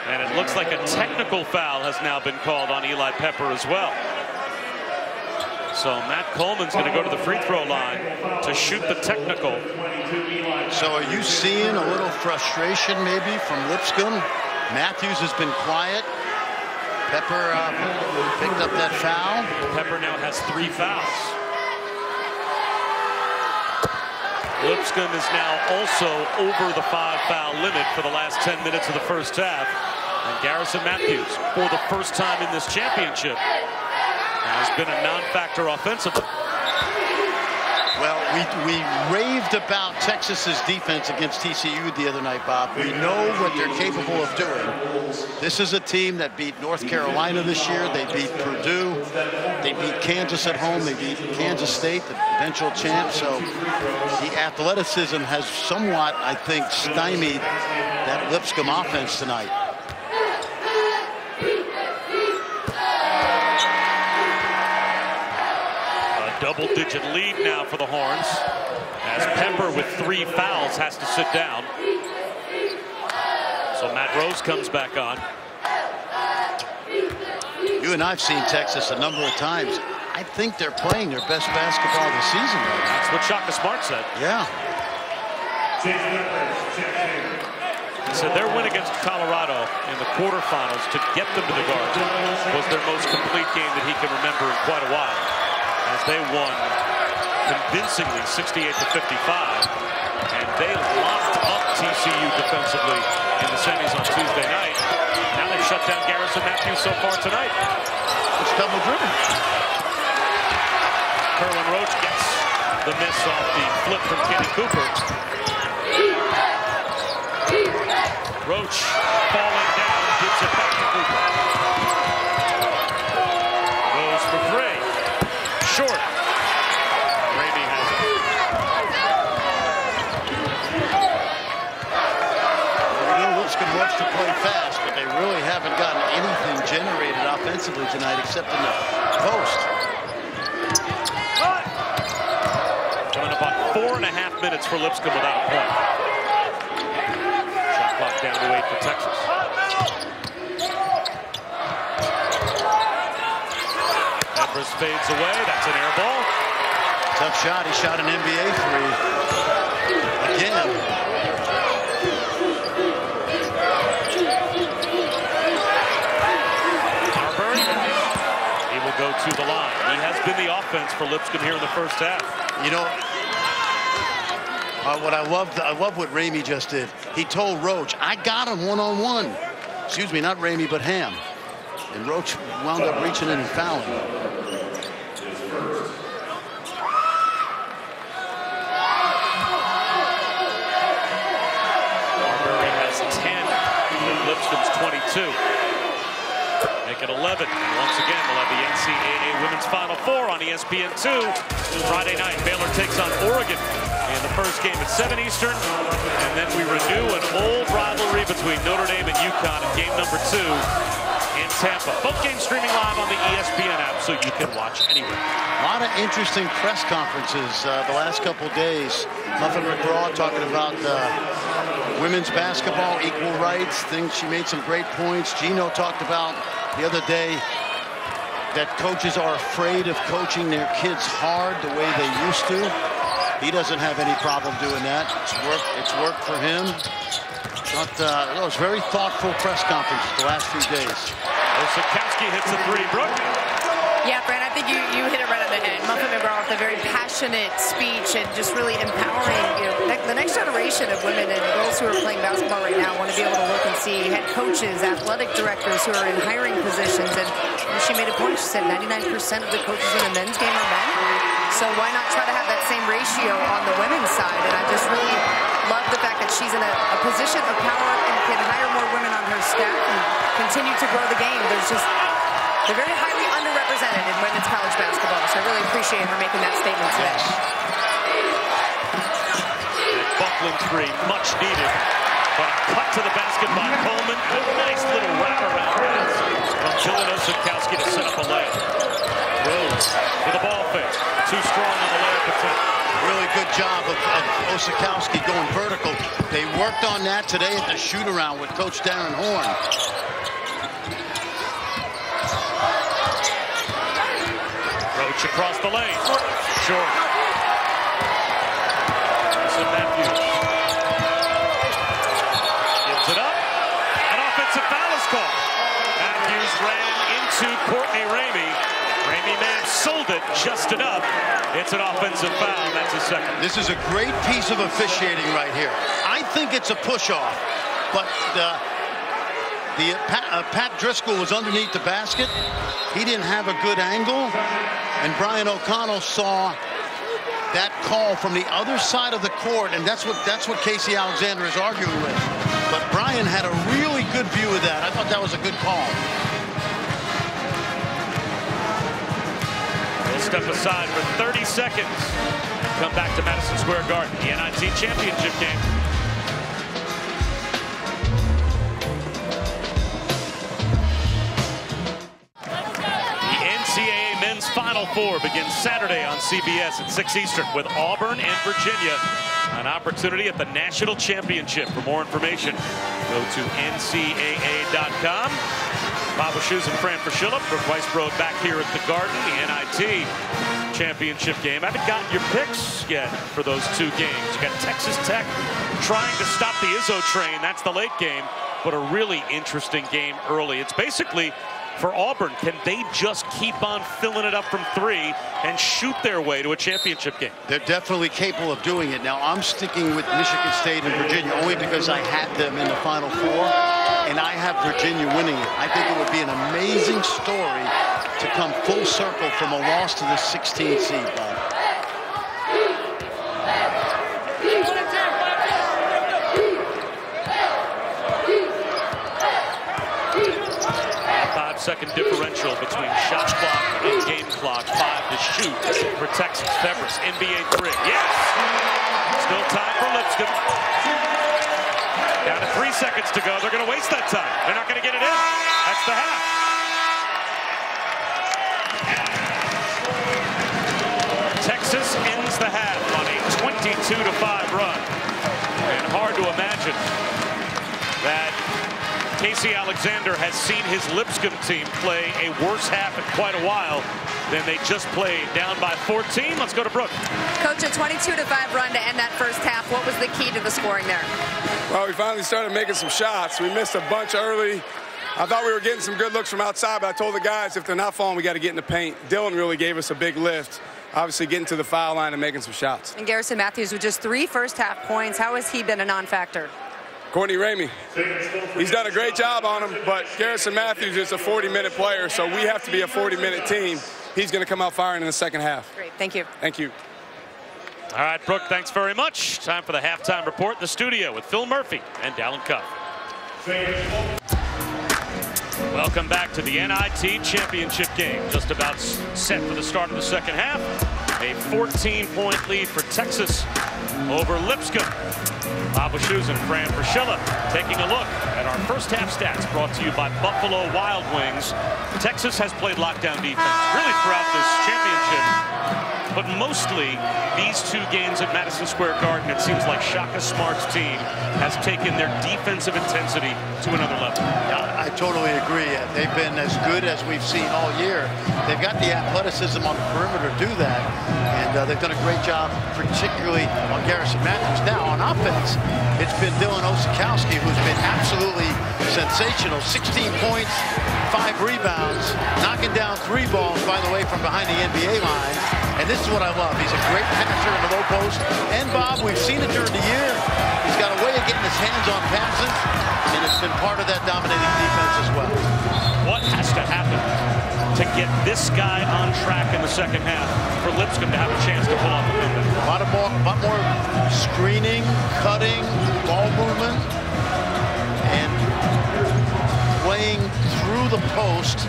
[SPEAKER 1] And it looks like a technical foul has now been called on Eli Pepper as well. So Matt Coleman's going to go to the free throw line to shoot the technical.
[SPEAKER 3] So are you seeing a little frustration maybe from Lipscomb? Matthews has been quiet. Pepper picked up that foul.
[SPEAKER 1] Pepper now has 3 fouls. Lipscomb is now also over the 5-foul limit for the last 10 minutes of the first half. And Garrison Matthews, for the first time in this championship, has been a non-factor offensively.
[SPEAKER 3] Well, we raved about Texas's defense against TCU the other night, Bob. We know what they're capable of doing. This is a team that beat North Carolina this year. They beat Purdue. They beat Kansas at home. They beat Kansas State, the eventual champ. So the athleticism has somewhat, I think, stymied that Lipscomb offense tonight.
[SPEAKER 1] Double-digit lead now for the Horns, as Pepper with 3 fouls has to sit down. So Matt Rose comes back on.
[SPEAKER 3] You and I've seen Texas a number of times. I think they're playing their best basketball of the season right now.
[SPEAKER 1] That's what Shaka Smart said.
[SPEAKER 3] Yeah.
[SPEAKER 1] He said their win against Colorado in the quarterfinals to get them to the Garden was their most complete game that he can remember in quite a while, as they won convincingly 68-55, and they locked up TCU defensively in the semis on Tuesday night. Now they've shut down Garrison Matthews so far tonight.
[SPEAKER 3] It's double driven.
[SPEAKER 1] Kerwin Roach gets the miss off the flip from Kenny Cooper. Roach falling down, gives it back to Cooper. Goes for 3. Short. Ramey has it.
[SPEAKER 3] We know Lipscomb loves to play fast, but they really haven't gotten anything generated offensively tonight except in the post.
[SPEAKER 1] Coming about 4.5 minutes for Lipscomb without a point. Shot clock down to 8 for Texas. Evers fades away. That's an air ball.
[SPEAKER 3] Tough shot. He shot an NBA 3. Again.
[SPEAKER 1] Marbury. He will go to the line. He has been the offense for Lipscomb here in the first half.
[SPEAKER 3] You know, what I love what Ramey just did. He told Roach, I got him one-on-one. Excuse me, not Ramey, but Ham. And Roach wound up reaching in and fouling.
[SPEAKER 1] Marbury has 10. Lipscomb's 22. Make it 11. And once again, we'll have the NCAA Women's Final Four on ESPN2. Friday night, Baylor takes on Oregon in the first game at 7 Eastern. And then we renew an old rivalry between Notre Dame and UConn in game number 2 in Tampa. Both games streaming live on the ESPN app, so you can watch anywhere.
[SPEAKER 3] A lot of interesting press conferences the last couple days. Muffin McGraw talking about women's basketball, equal rights, things. She made some great points. Gino talked about the other day that coaches are afraid of coaching their kids hard the way they used to. He doesn't have any problem doing that. It's worked for him. It was very thoughtful press conference the last few days.
[SPEAKER 1] Lipscomb hits the three. Brooke?
[SPEAKER 4] Yeah, Fran, I think you hit it right on the head. Muffin McGraw with a very passionate speech and just really empowering, the next generation of women and girls who are playing basketball right now want to be able to look and see head coaches, athletic directors who are in hiring positions. And she made a point. She said 99% of the coaches in the men's game are men. So why not try to have that same ratio on the women's side? And I just really love the fact that she's in a position of power and can hire more women on her staff and continue to grow the game. They're very highly underrepresented in women's college basketball, so I really appreciate her making that statement today.
[SPEAKER 1] Buckland three, much needed. But a cut to the basket by Coleman. A nice little wraparound pass from Jillian Lipscomb to set up a layup. Rose with a ball fake. Too strong on the layup attempt.
[SPEAKER 3] Really good job of Osakowski going vertical. They worked on that today at the shoot-around with Coach Darren Horn.
[SPEAKER 1] Roach across the lane. Short. Matthews. Gives it up. An offensive foul is called. Matthews ran into Courtney Ramey. Ramey may have sold it just enough. It's an offensive foul. That's a second.
[SPEAKER 3] This is a great piece of officiating right here. I think it's a push-off, but Pat Driscoll was underneath the basket. He didn't have a good angle, and Brian O'Connell saw that call from the other side of the court, and that's what Casey Alexander is arguing with. But Brian had a really good view of that. I thought that was a good call.
[SPEAKER 1] We'll step aside for 30 seconds and come back to Madison Square Garden, the NIT championship game. Final Four begins Saturday on CBS at 6 Eastern with Auburn and Virginia. An opportunity at the National Championship. For more information, go to ncaa.com. Bob Wischusen and Fran Fraschilla, Brooke Weisbrod back here at the Garden, the NIT championship game. I haven't gotten your picks yet for those two games. You got Texas Tech trying to stop the Izzo train. That's the late game, but a really interesting game early. It's basically for Auburn, can they just keep on filling it up from three and shoot their way to a championship game?
[SPEAKER 3] They're definitely capable of doing it. Now, I'm sticking with Michigan State and Virginia only because I had them in the Final Four, and I have Virginia winning it. I think it would be an amazing story to come full circle from a loss to the 16th seed, Bob.
[SPEAKER 1] Second differential between shot clock and game clock. 5 to shoot for Texas. Febres, NBA three. Yes! Still time for Lipscomb. Down to 3 seconds to go. They're going to waste that time. They're not going to get it in. That's the half. Texas ends the half on a 22-5 run. And hard to imagine that Casey Alexander has seen his Lipscomb team play a worse half in quite a while than they just played. Down by 14. Let's go to Brooke.
[SPEAKER 4] Coach, a 22-5 run to end that first half. What was the key to the scoring there?
[SPEAKER 2] Well, we finally started making some shots. We missed a bunch early. I thought we were getting some good looks from outside, but I told the guys if they're not falling, we got to get in the paint. Dylan really gave us a big lift. Obviously getting to the foul line and making some shots.
[SPEAKER 4] And Garrison Matthews with just 3 first-half points. How has he been a non-factor?
[SPEAKER 2] Courtney Ramey, he's done a great job on him, but Garrison Matthews is a 40-minute player, so we have to be a 40-minute team. He's going to come out firing in the second half.
[SPEAKER 4] Great, thank you.
[SPEAKER 2] Thank you.
[SPEAKER 1] All right, Brooke, thanks very much. Time for the halftime report in the studio with Phil Murphy and Dallin Cuff. Welcome back to the NIT championship game. Just about set for the start of the second half. A 14-point lead for Texas over Lipscomb. Bob Wischusen and Fran Fraschilla taking a look at our first half stats brought to you by Buffalo Wild Wings. Texas has played lockdown defense really throughout this championship. but mostly these two games at Madison Square Garden, it seems like Shaka Smart's team has taken their defensive intensity to another level.
[SPEAKER 3] I totally agree. They've been as good as we've seen all year. They've got the athleticism on the perimeter to do that, and they've done a great job, particularly on Garrison Matthews. Now, on offense, it's been Dylan Osikowski, who's been absolutely sensational. 16 points, 5 rebounds, knocking down 3 balls, by the way, from behind the NBA line. And this is what I love. He's a great passer in the low post. And, Bob, we've seen it during the year. He's got a way of getting his hands on passes, and it's been part of that dominating defense as well.
[SPEAKER 1] What has to happen to get this guy on track in the second half for Lipscomb to have a chance to pull off a comeback?
[SPEAKER 3] A lot more screening, cutting, ball movement, and playing through the post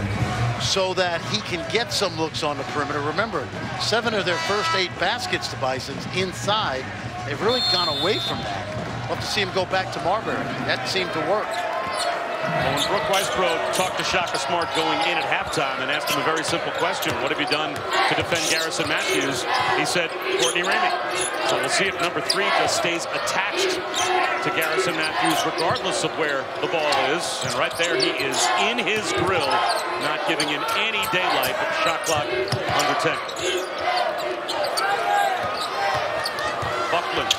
[SPEAKER 3] so that he can get some looks on the perimeter. Remember, 7 of their first 8 baskets to Bison's inside. They've really gone away from that. Love to see him go back to Marbury. That seemed to work.
[SPEAKER 1] Well, when Brooke Weisbrod talked to Shaka Smart going in at halftime and asked him a very simple question, what have you done to defend Garrison Matthews? He said, Courtney Ramey. So we'll see if number 3 just stays attached to Garrison Matthews regardless of where the ball is. And right there, he is in his grill, not giving him any daylight with the shot clock under 10. Buckland.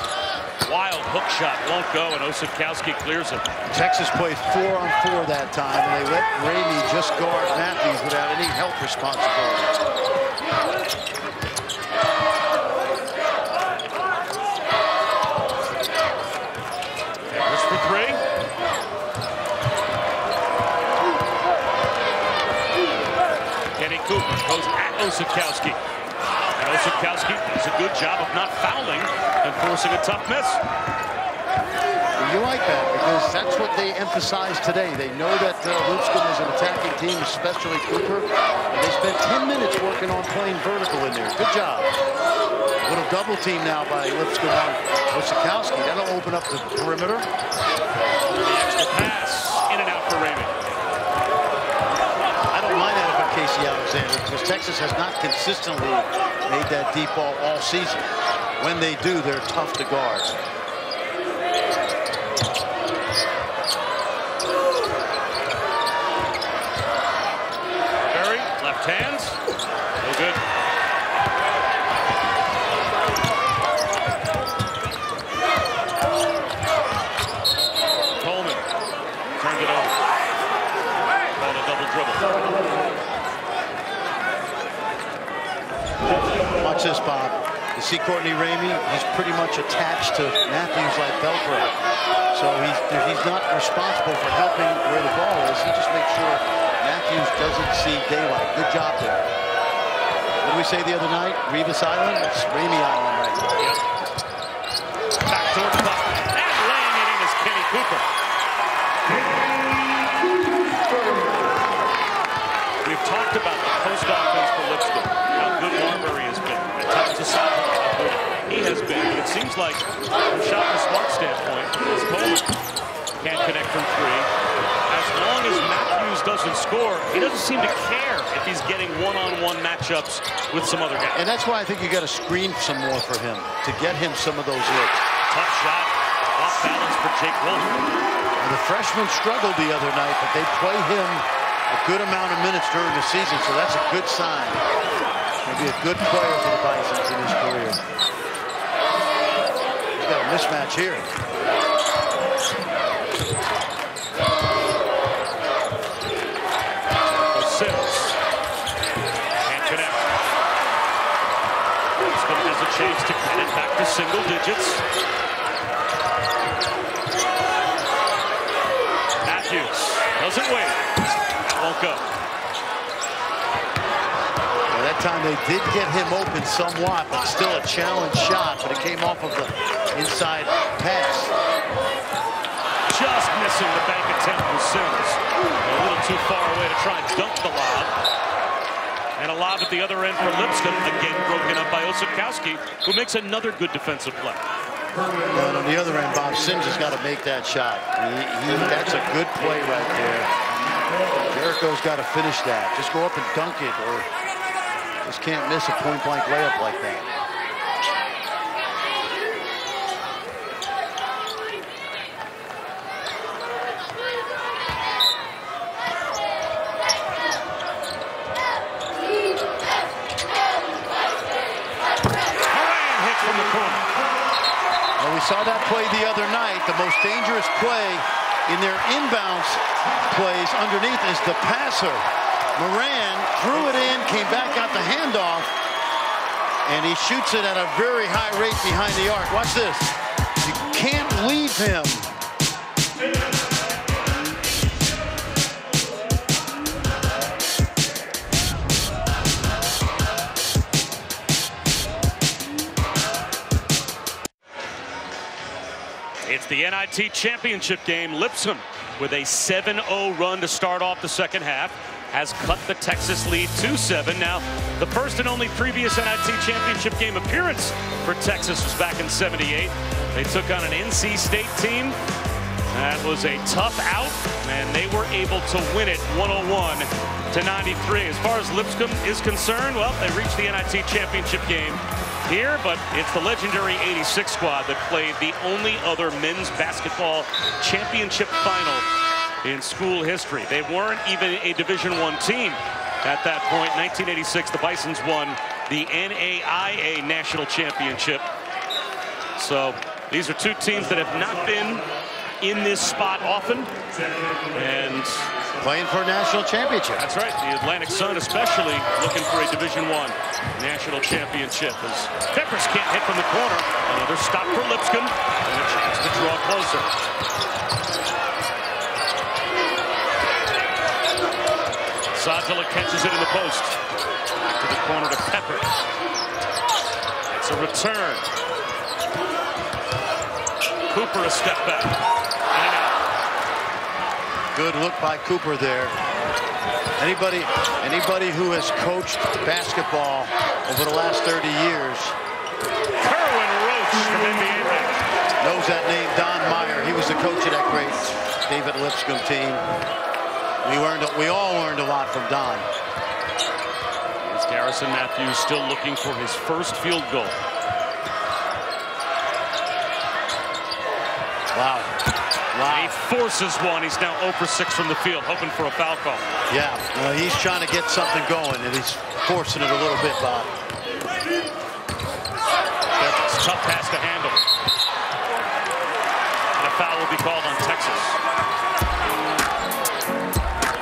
[SPEAKER 1] Wild hook shot won't go, and Osikowski clears it.
[SPEAKER 3] Texas played 4-on-4 that time, and they let Ramey just guard Matthews without any help responsibility.
[SPEAKER 1] Harris for 3. Kenny Cooper goes at Osikowski. And Osikowski does a good job of not fouling and forcing a tough miss.
[SPEAKER 3] You like that because that's what they emphasize today. They know that Lipscomb is an attacking team, especially Cooper. And they spent 10 minutes working on playing vertical in there. Good job. A little double team now by Lipscomb on Osikowski. That'll open up the perimeter.
[SPEAKER 1] The extra pass in and out for Ramey.
[SPEAKER 3] I don't mind that if I'm Casey Alexander because Texas has not consistently made that deep ball all season. When they do, they're tough to guard.
[SPEAKER 1] Berry, left hands. No good. Coleman turned it over. Called a double dribble.
[SPEAKER 3] Watch this, Bob. You see Courtney Ramey, he's pretty much attached to Matthews like Velcro. So he's not responsible for helping where the ball is. He just makes sure Matthews doesn't see daylight. Good job there. What did we say the other night? Revis Island? It's Ramey Island right now.
[SPEAKER 1] Yep. Back towards Buckland. And laying it in is Kenny Cooper. We've talked about the post offense for Lipscomb. How good Marbury has been. At times aside how good he has been. But it seems like from Shaka Smart's standpoint, as Coleman can't connect from 3. As long as Matthews doesn't score, he doesn't seem to care if he's getting one-on-one matchups with some other guys.
[SPEAKER 3] And that's why I think you got to screen some more for him to get him some of those looks.
[SPEAKER 1] Tough shot, off balance for Jake Wilson.
[SPEAKER 3] And the freshman struggled the other night, but they play him a good amount of minutes during the season, so that's a good sign. He'll be a good player for the Bisons in his career. He's got a mismatch here.
[SPEAKER 1] Sims can't connect. Lipscomb has a chance to get it back to single digits. Matthews doesn't wait. Won't go.
[SPEAKER 3] Well, that time they did get him open somewhat, but still a challenge shot, but it came off of the inside pass.
[SPEAKER 1] Just missing the bank attempt for Sims. A little too far away to try and dunk the lob. And a lob at the other end for Lipscomb, again broken up by Osikowski, who makes another good defensive play.
[SPEAKER 3] And on the other end, Bob Sims has got to make that shot. That's a good play right there. Jericho's got to finish that. Just go up and dunk it or Just can't miss a point-blank layup like that. Well, we saw that play the other night. The most dangerous play in their inbounds plays underneath is the passer. Moran threw it in, came back, got the handoff, and he shoots it at a very high rate behind the arc. Watch this. You can't leave him.
[SPEAKER 1] It's the NIT championship game. Lipscomb with a 7-0 run to start off the second half has cut the Texas lead to 7. Now, the first and only previous NIT championship game appearance for Texas was back in '78. They took on an NC State team. That was a tough out, and they were able to win it 101-93. As far as Lipscomb is concerned, well, they reached the NIT championship game here, but it's the legendary '86 squad that played the only other men's basketball championship final in school history. They weren't even a Division I team at that point. 1986, the Bisons won the NAIA National Championship. So these are two teams that have not been in this spot often, and
[SPEAKER 3] playing for a national championship.
[SPEAKER 1] That's right. The Atlantic Sun especially looking for a Division I national championship, as Peppers can't hit from the corner. Another stop for Lipscomb and a chance to draw closer. Sadzilla catches it in the post. Back to the corner to Peppers. It's a return. Cooper a step back. And out.
[SPEAKER 3] Good look by Cooper there. Anybody who has coached basketball over the last 30 years
[SPEAKER 1] Kerwin Roach from Indiana
[SPEAKER 3] knows that name, Don Meyer. He was the coach of that great David Lipscomb team. We all learned a lot from Don.
[SPEAKER 1] Here's Garrison Matthews still looking for his first field goal.
[SPEAKER 3] Wow.
[SPEAKER 1] He forces one. He's now 0 for 6 from the field, hoping for a foul call.
[SPEAKER 3] Yeah, he's trying to get something going, and he's forcing it a little bit, Bob.
[SPEAKER 1] That's a tough pass to handle. And a foul will be called on Texas.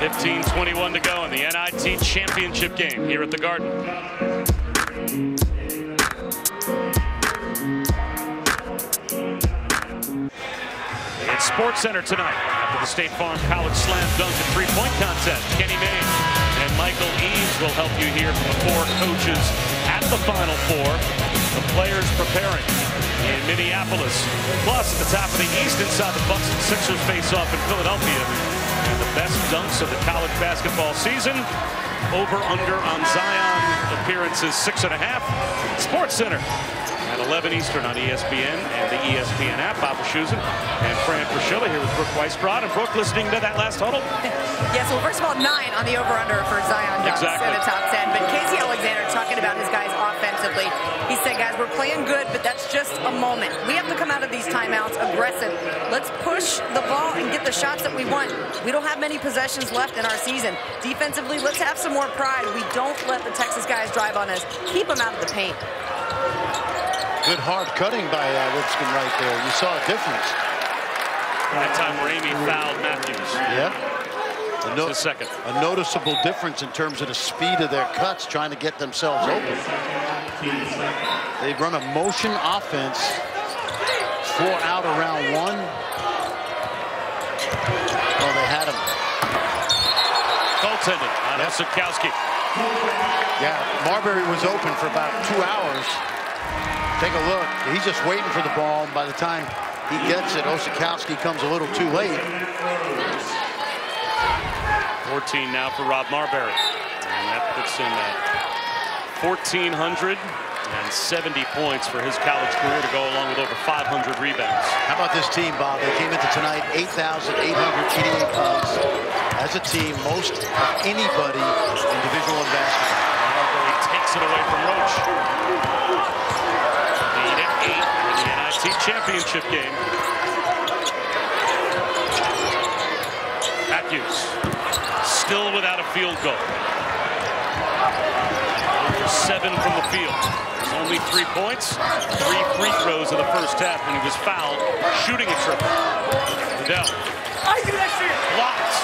[SPEAKER 1] 15:21 to go in the NIT championship game here at the Garden. It's Sports Center tonight after the State Farm College Slam Dunk and three-point contest. Kenny Mayne and Michael Eaves will help you here from the four coaches at the Final Four. The players preparing in Minneapolis. Plus, at the top of the East, inside the Bucks and Sixers face-off in Philadelphia. And the best dunks of the college basketball season. Over/under on Zion appearances 6.5. Sports Center at 11 Eastern on ESPN and the ESPN app. Bob Wischusen and Fran Fraschilla here with Brooke Weisbrod. And Brooke, listening to that last huddle?
[SPEAKER 4] Yes, well, first of all, 9 on the over/under for Zion dunks in the top 10. But Casey Alexander talking about his guys offensively. He said, guys, we're playing good, but that's just a moment. We have to come out of these timeouts aggressive. Let's push the ball and get the shots that we want. We don't have many possessions left in our season. Defensively, let's have some more pride. We don't let the Texas guys drive on us. Keep them out of the paint.
[SPEAKER 3] Good hard cutting by Lipscomb right there. You saw a difference.
[SPEAKER 1] That time Ramey fouled Matthews.
[SPEAKER 3] Yep.
[SPEAKER 1] A
[SPEAKER 3] noticeable difference in terms of the speed of their cuts, trying to get themselves open. They run a motion offense. 4 out around 1. Oh, they had him.
[SPEAKER 1] Goaltending on Osikowski.
[SPEAKER 3] Yeah, Marbury was open for about 2 hours. Take a look. He's just waiting for the ball. By the time he gets it, Osikowski comes a little too late.
[SPEAKER 1] 14 now for Rob Marbury. And that puts him at 1,470 points for his college career to go along with over 500 rebounds.
[SPEAKER 3] How about this team, Bob? They came into tonight 8,888 points. As a team, most of anybody in Division I basketball.
[SPEAKER 1] Marbury takes it away from Roach. Lead at 8 in the NIT championship game. Matthews still without a field goal. 7 from the field. There's only 3 points, 3 free throws in the first half when he was fouled, shooting a triple. Liddell blocked.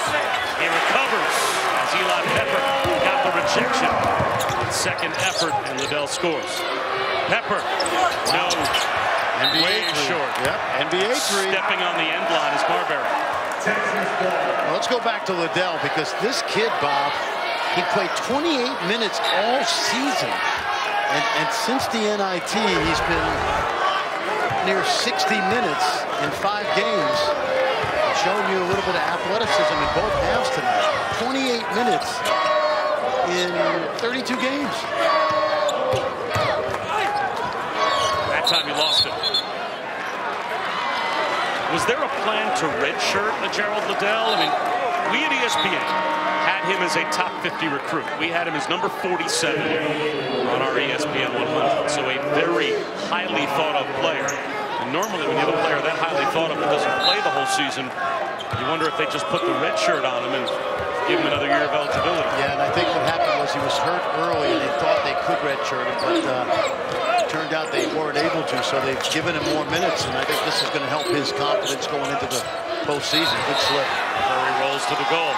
[SPEAKER 1] He recovers as Eli Pepper got the rejection. Second effort, and Liddell scores. Pepper, no,
[SPEAKER 3] NBA
[SPEAKER 1] way short.
[SPEAKER 3] Yep, NBA 3.
[SPEAKER 1] Stepping on the end line is Marbury.
[SPEAKER 3] Well, let's go back to Liddell, because this kid, Bob, he played 28 minutes all season. And since the NIT, he's been near 60 minutes in 5 games. Showing you a little bit of athleticism in both halves tonight. 28 minutes in 32 games.
[SPEAKER 1] That time he lost it. Was there a plan to redshirt Gerald Liddell? I mean, we at ESPN had him as a top 50 recruit. We had him as number 47 on our ESPN 100. So a very highly thought of player. And normally when you have a player that highly thought of who doesn't play the whole season, you wonder if they just put the red shirt on him and give him another year of eligibility.
[SPEAKER 3] Yeah, and I think what happened was he was hurt early and they thought they could redshirt him, but it turned out they weren't able to, so they've given him more minutes, and I think this is going to help his confidence going into the postseason. Good slip.
[SPEAKER 1] Murray rolls to the goal.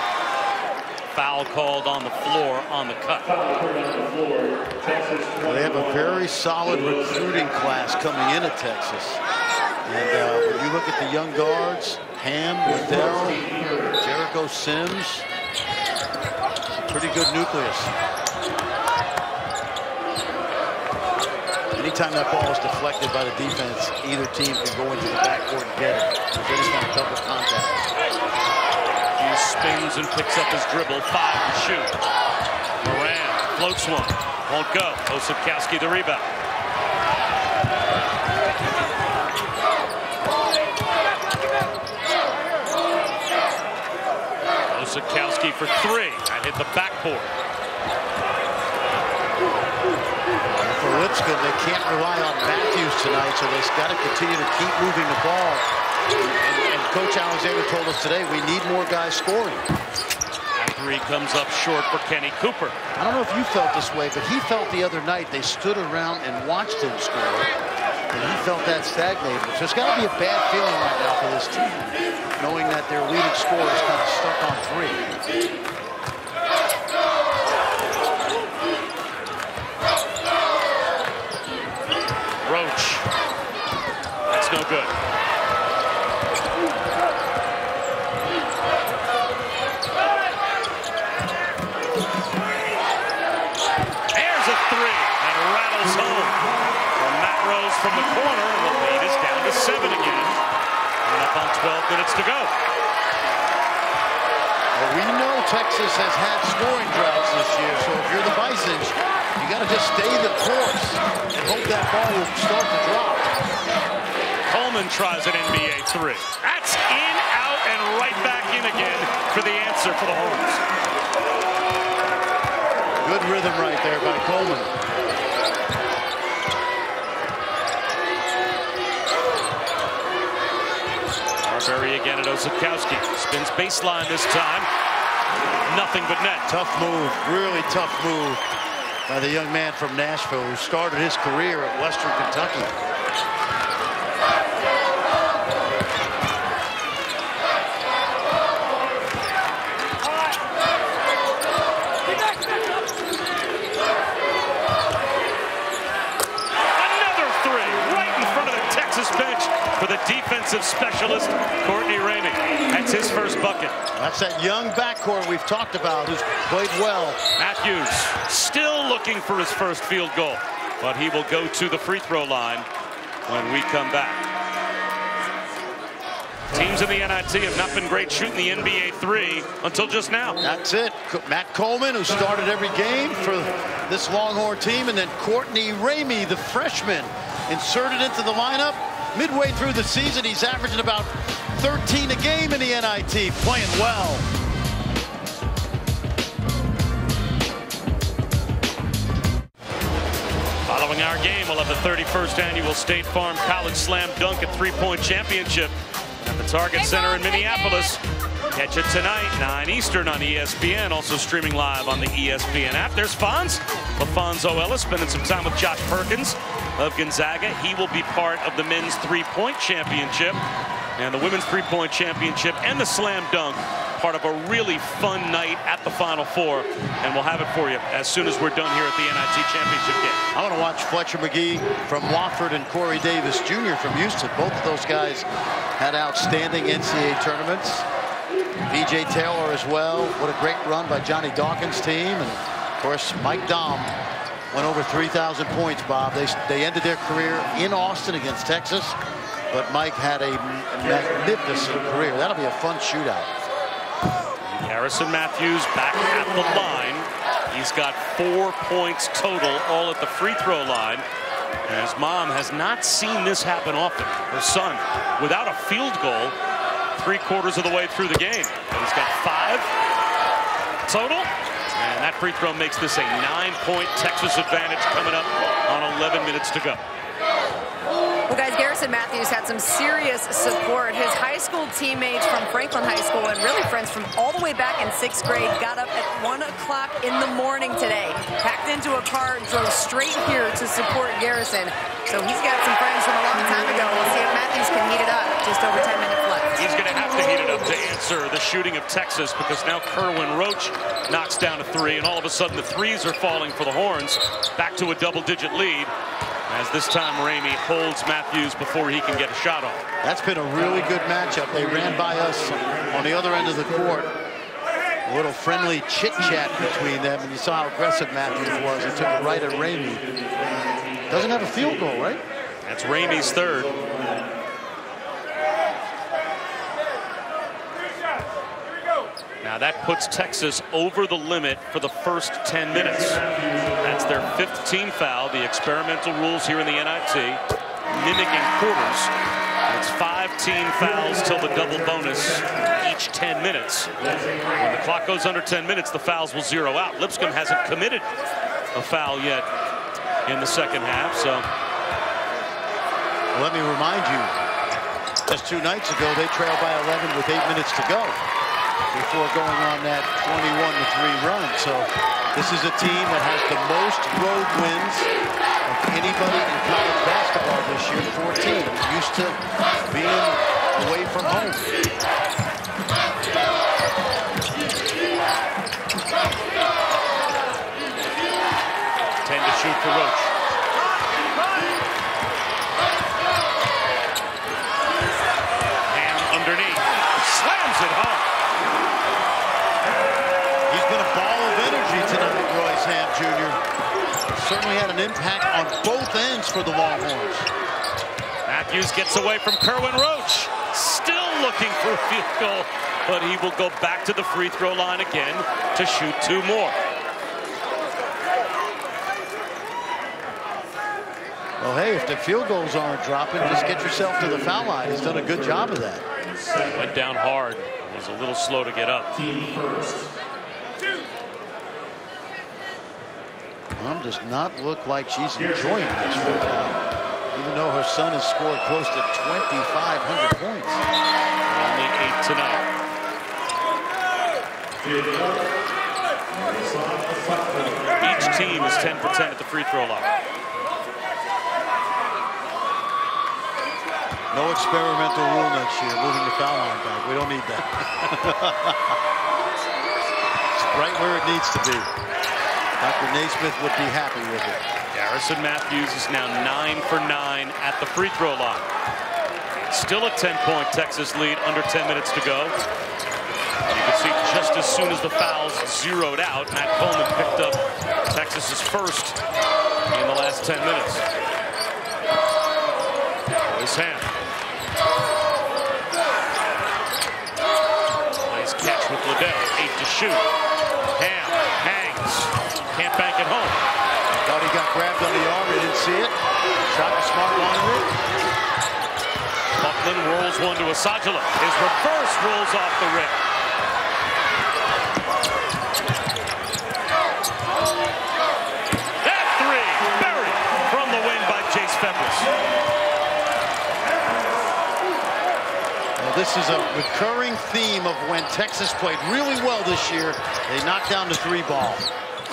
[SPEAKER 1] Foul called on the floor on the cut.
[SPEAKER 3] Well, they have a very solid recruiting class coming in at Texas. And when you look at the young guards, Ham, Liddell, Jericho Sims, it's a pretty good nucleus. Anytime that ball is deflected by the defense, either team can go into the backcourt and get it. If there's any kind of double contact.
[SPEAKER 1] He spins and picks up his dribble. 5 to shoot. Moran floats one. Won't go. Osipkowski the rebound. Osipkowski for 3. That hit the backboard.
[SPEAKER 3] For Lipscomb, they can't rely on Matthews tonight, so they've got to continue to keep moving the ball. And Coach Alexander told us today we need more guys scoring.
[SPEAKER 1] That 3 comes up short for Kenny Cooper.
[SPEAKER 3] I don't know if you felt this way, but he felt the other night they stood around and watched him score, and he felt that stagnated. So it's got to be a bad feeling right now for this team, knowing that their leading scorer is kind of stuck on 3.
[SPEAKER 1] Roach. That's no good. There's a 3 and rattles home. From Matt Rose from the corner, and the lead is down to 7 again. And up on 12 minutes to go.
[SPEAKER 3] Well, we know Texas has had scoring droughts this year, so if you're the Bisons, you got to just stay the course and hope that ball will start to drop.
[SPEAKER 1] Coleman tries an NBA 3. That's in, out, and right back in again for the answer for the Hornets.
[SPEAKER 3] Good rhythm right there by Coleman.
[SPEAKER 1] Marbury again at Osipkowski. Spins baseline this time. Nothing but net.
[SPEAKER 3] Tough move, really tough move by the young man from Nashville who started his career at Western Kentucky.
[SPEAKER 1] Another 3 right in front of the Texas bench for the defensive specialist, Courtney Ramey. That's his first bucket.
[SPEAKER 3] That's that young backcourt we've talked about who's played well.
[SPEAKER 1] Matthews still looking for his first field goal, but he will go to the free throw line when we come back. Teams in the NIT have not been great shooting the NBA 3 until just now.
[SPEAKER 3] That's it. Matt Coleman, who started every game for this Longhorn team, and then Courtney Ramey, the freshman, inserted into the lineup. Midway through the season, he's averaging about 13 a game in the NIT, playing well.
[SPEAKER 1] our game, we'll have the 31st annual State Farm College Slam Dunk and Three-Point Championship at the Target Center in Minneapolis. Catch it tonight, 9 Eastern on ESPN, also streaming live on the ESPN app. There's Fonz, LaFonso Ellis, spending some time with Josh Perkins of Gonzaga. He will be part of the men's three-point championship and the women's three-point championship and the slam dunk, part of a really fun night at the Final Four, and we'll have it for you as soon as we're done here at the NIT championship game.
[SPEAKER 3] I want to watch Fletcher McGee from Wofford and Corey Davis Jr. from Houston. Both of those guys had outstanding NCAA tournaments. B.J. Taylor as well. What a great run by Johnny Dawkins' team. And, of course, Mike Dahm went over 3,000 points, Bob. They ended their career in Austin against Texas, but Mike had a magnificent career. That'll be a fun shootout.
[SPEAKER 1] Harrison Matthews back at the line. He's got 4 points total, all at the free throw line. And his mom has not seen this happen often. Her son, without a field goal, 3/4 of the way through the game. And he's got 5 total. And that free throw makes this a 9-point Texas advantage coming up on 11 minutes to go.
[SPEAKER 4] Well, guys, Garrison Matthews had some serious support. His high school teammates from Franklin High School and really friends from all the way back in 6th grade got up at 1 o'clock in the morning today, packed into a car, drove straight here to support Garrison. So he's got some friends from a long time ago. We'll see if Matthews can heat it up. Just over 10 minutes left.
[SPEAKER 1] He's going to have to heat it up to answer the shooting of Texas, because now Kerwin Roach knocks down a 3, and all of a sudden the threes are falling for the Horns. Back to a double-digit lead, as this time Ramey holds Matthews before he can get a shot off.
[SPEAKER 3] That's been a really good matchup. They ran by us on the other end of the court. A little friendly chit-chat between them, and you saw how aggressive Matthews was. He took it right at Ramey. Doesn't have a field goal, right?
[SPEAKER 1] That's Ramey's 3rd. Now that puts Texas over the limit for the first 10 minutes. That's their 5th team foul. The experimental rules here in the NIT, mimicking quarters. It's 5 team fouls till the double bonus each 10 minutes. When the clock goes under 10 minutes, the fouls will zero out. Lipscomb hasn't committed a foul yet in the second half, so.
[SPEAKER 3] Let me remind you, just 2 nights ago, they trailed by 11 with 8 minutes to go before going on that 21-3 run. So this is a team that has the most road wins of anybody in college basketball this year, 14. Used to being away from home.
[SPEAKER 1] 10 to shoot for Roach. Ham underneath. Slams it home.
[SPEAKER 3] He's been a ball of energy tonight, Royce Ham Jr. Certainly had an impact on both ends for the Longhorns.
[SPEAKER 1] Matthews gets away from Kerwin Roach. Still looking for a field goal, but he will go back to the free throw line again to shoot 2 more.
[SPEAKER 3] Well, hey, if the field goals aren't dropping, just get yourself to the foul line. He's done a good job of that.
[SPEAKER 1] Went down hard. Was a little slow to get up.
[SPEAKER 3] Mom does not look like she's enjoying this right now, even though her son has scored close to 2,500 points.
[SPEAKER 1] Only 8 tonight. Each team is 10 for 10 at the free throw line.
[SPEAKER 3] No experimental rule next year, moving the foul line back. We don't need that. It's right where it needs to be. Dr. Naismith would be happy with it.
[SPEAKER 1] Garrison Matthews is now 9 for 9 at the free throw line. Still a 10-point Texas lead, under 10 minutes to go. You can see just as soon as the fouls zeroed out, Matt Coleman picked up Texas's first in the last 10 minutes. Royce Ham. Nice catch with Liddell. 8 to shoot. Ham hangs. Can't bank it home.
[SPEAKER 3] Thought he got grabbed on the arm. He didn't see it. Shot the smart one of it.
[SPEAKER 1] Buckland rolls one to Asajala. His reverse rolls off the rim. That 3 buried from the
[SPEAKER 3] this is a recurring theme of when Texas played really well this year. They knocked down the 3-ball.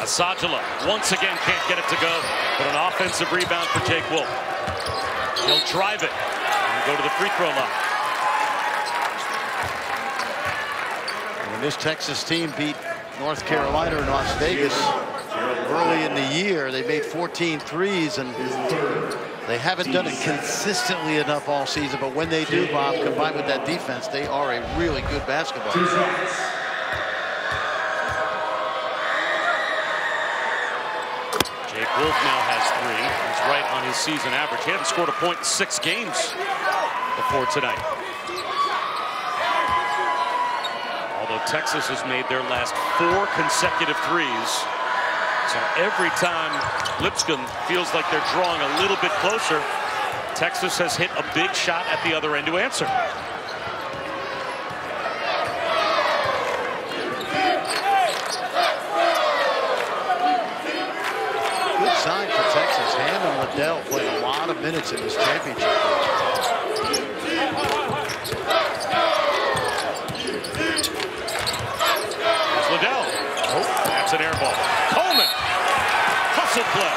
[SPEAKER 1] Asajala once again can't get it to go, but an offensive rebound for Jake Wolf. He'll drive it and go to the free throw line.
[SPEAKER 3] When this Texas team beat North Carolina in Las Vegas early in the year, they made 14 threes, and they haven't done it consistently enough all season. But when they do, Bob, combined with that defense, they are a really good basketball team.
[SPEAKER 1] Jake Wolf now has 3. He's right on his season average. He hasn't scored a point in 6 games before tonight. Although Texas has made their last 4 consecutive threes. So every time Lipscomb feels like they're drawing a little bit closer, Texas has hit a big shot at the other end to answer.
[SPEAKER 3] Good sign for Texas. Ham and Liddell played a lot of minutes in this championship game.
[SPEAKER 1] Here's Liddell. Oh, that's an air ball. Coleman. Hustle play.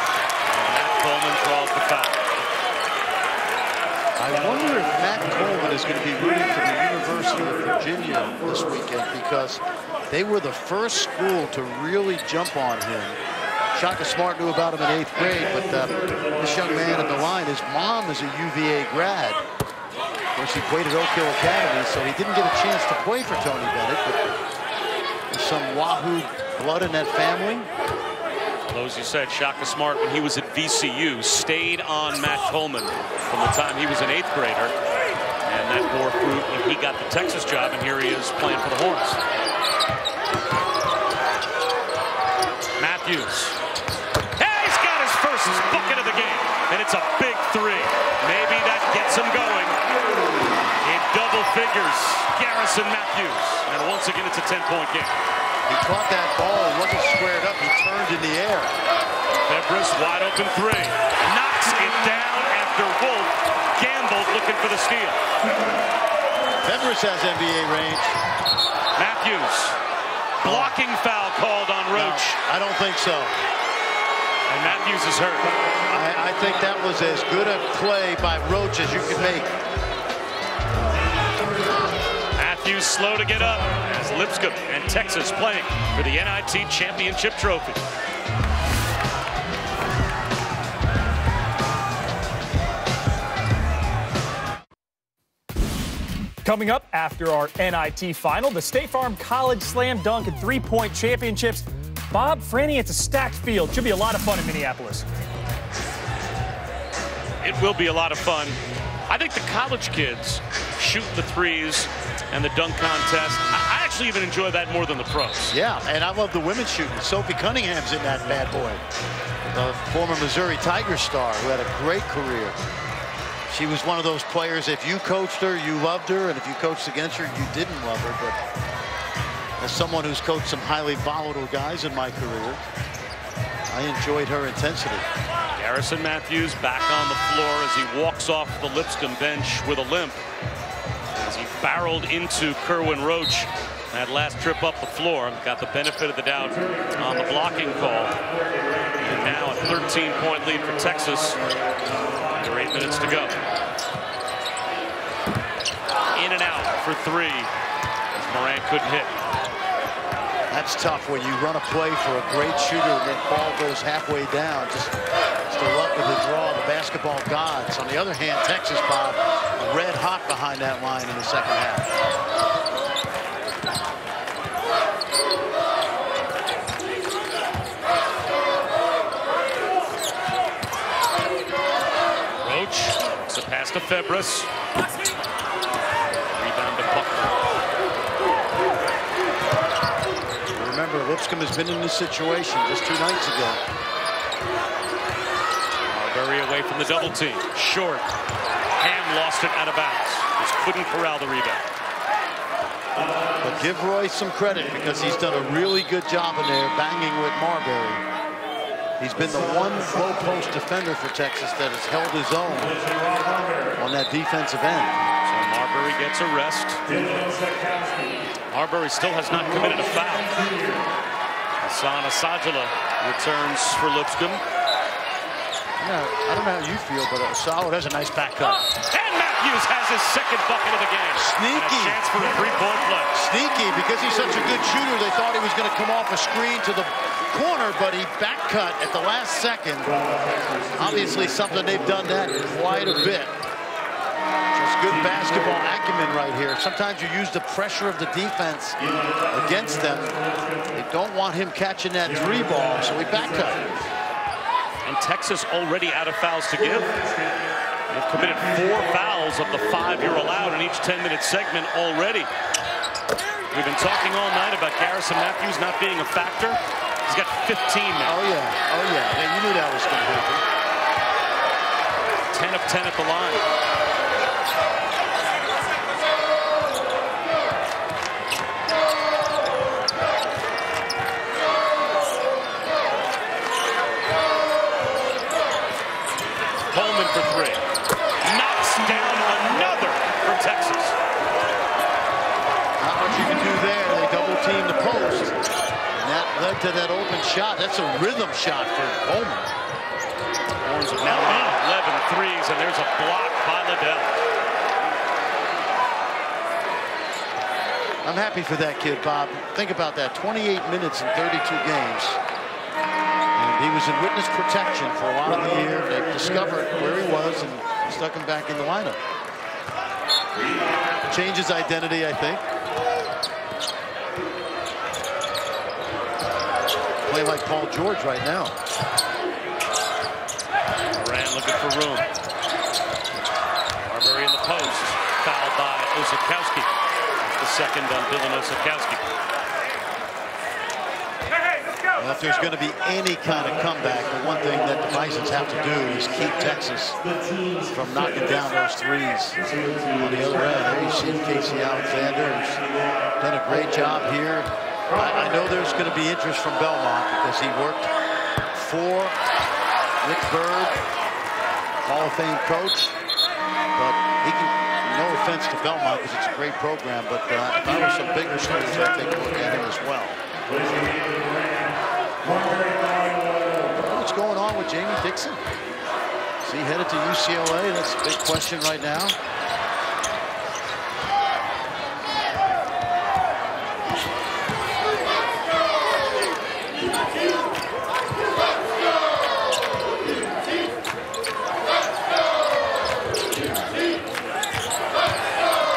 [SPEAKER 1] And Matt Coleman draws the foul.
[SPEAKER 3] I wonder if Matt Coleman is going to be rooting for the University of Virginia this weekend, because they were the first school to really jump on him. Shaka Smart knew about him in 8th grade, but this young man at the line, his mom is a UVA grad. Of course, he played at Oak Hill Academy, so he didn't get a chance to play for Tony Bennett, but there's some Wahoo blood in that family.
[SPEAKER 1] Although, as you said, Shaka Smart, when he was at VCU, stayed on Matt Coleman from the time he was an 8th grader. And that bore fruit when he got the Texas job, and here he is playing for the Horns. Matthews. Hey, he's got his first bucket of the game, and it's a big 3. Maybe that gets him going. In double figures, Garrison Matthews. And once again, it's a 10-point game.
[SPEAKER 3] He caught that ball, it wasn't squared up, he turned in the air.
[SPEAKER 1] Febris, wide open 3. Knocks it down after Wolf gambled looking for the steal.
[SPEAKER 3] Febris has NBA range.
[SPEAKER 1] Matthews. Blocking foul called on Roach.
[SPEAKER 3] No, I don't think so.
[SPEAKER 1] And Matthews is hurt.
[SPEAKER 3] I think that was as good a play by Roach as you could make.
[SPEAKER 1] Matthews slow to get up as Lipscomb and Texas playing for the NIT championship trophy.
[SPEAKER 7] Coming up after our NIT final, the State Farm College Slam Dunk and 3-point championships. Bob, Franny, it's a stacked field. Should be a lot of fun in Minneapolis.
[SPEAKER 1] It will be a lot of fun. I think the college kids shoot the threes and the dunk contest. I actually even enjoy that more than the pros.
[SPEAKER 3] Yeah, and I love the women shooting. Sophie Cunningham's in that bad boy. The former Missouri Tiger star who had a great career. She was one of those players, if you coached her, you loved her, and if you coached against her, you didn't love her. But as someone who's coached some highly volatile guys in my career, I enjoyed her intensity.
[SPEAKER 1] Garrison Matthews back on the floor as he walks off the Lipscomb bench with a limp. As he barreled into Kerwin Roach that last trip up the floor. Got the benefit of the doubt on the blocking call. And now a 13-point lead for Texas. Under 8 minutes to go. In and out for 3 as Morant couldn't hit.
[SPEAKER 3] That's tough when you run a play for a great shooter and then ball goes halfway down. Just the luck of the draw, the basketball gods. On the other hand, Texas, Bob, red hot behind that line in the second half.
[SPEAKER 1] Roach, it's a pass to Febris. Rebound to Buckner.
[SPEAKER 3] Remember, Lipscomb has been in this situation just 2 nights ago.
[SPEAKER 1] Marbury away from the double team. Short. Ham lost it out of bounds. Just couldn't corral the rebound.
[SPEAKER 3] But give Royce some credit because he's done a really good job in there banging with Marbury. He's been the one low post defender for Texas that has held his own on that defensive end.
[SPEAKER 1] So Marbury Marbury gets a rest. Marbury still has not committed a foul. Hassan Asajala returns for Lipscomb.
[SPEAKER 3] I don't know how you feel, but Asawad has a nice back cut.
[SPEAKER 1] And Matthews has his second bucket of the game.
[SPEAKER 3] Sneaky.
[SPEAKER 1] And a chance for a three-point play.
[SPEAKER 3] Sneaky, because he's such a good shooter, they thought he was going to come off a screen to the corner, but he back cut at the last second. Obviously something they've done that quite a bit. Just good basketball acumen right here. Sometimes you use the pressure of the defense against them. They don't want him catching that three ball, so he back cut.
[SPEAKER 1] And Texas already out of fouls to give. They've committed 4 fouls of the 5 you're allowed in each 10-minute segment already. We've been talking all night about Garrison Matthews not being a factor. He's got 15 now.
[SPEAKER 3] Oh, yeah. Yeah, you knew that was going to happen.
[SPEAKER 1] 10 of 10 at the line. Coleman for 3. Knocks down another for Texas.
[SPEAKER 3] Not much you can do there. They double team the post. And that led to that open shot. That's a rhythm shot for Coleman.
[SPEAKER 1] Horns have now made 11 threes, and there's a block by Liddell.
[SPEAKER 3] I'm happy for that kid, Bob. Think about that. 28 minutes in 32 games. He was in witness protection for a lot of the year. They discovered where he was and stuck him back in the lineup. Change his identity, I think. Play like Paul George right now.
[SPEAKER 1] Moran looking for room. Marbury in the post. Fouled by Osakowski. The second on Dylan Osakowski.
[SPEAKER 3] Well, if there's going to be any kind of comeback, the one thing that the Bisons have to do is keep Texas from knocking down those threes. On the other end, there you see Casey Alexander, who's done a great job here. I know there's going to be interest from Belmont because he worked for Rick Berg, Hall of Fame coach. But he can, no offense to Belmont because it's a great program, but if I were some bigger schools, I think we'll get him as well. What's going on with Jamie Dixon? Is he headed to UCLA? That's a big question right now.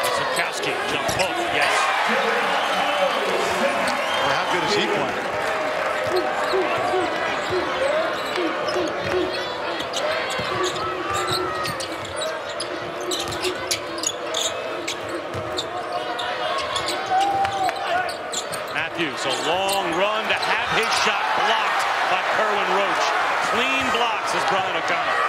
[SPEAKER 1] Osakowski, jump hook, yes.
[SPEAKER 3] Well, how good is he playing?
[SPEAKER 1] Matthews, a long run to have his shot blocked by Kerwin Roach. Clean blocks as Brian O'Connor.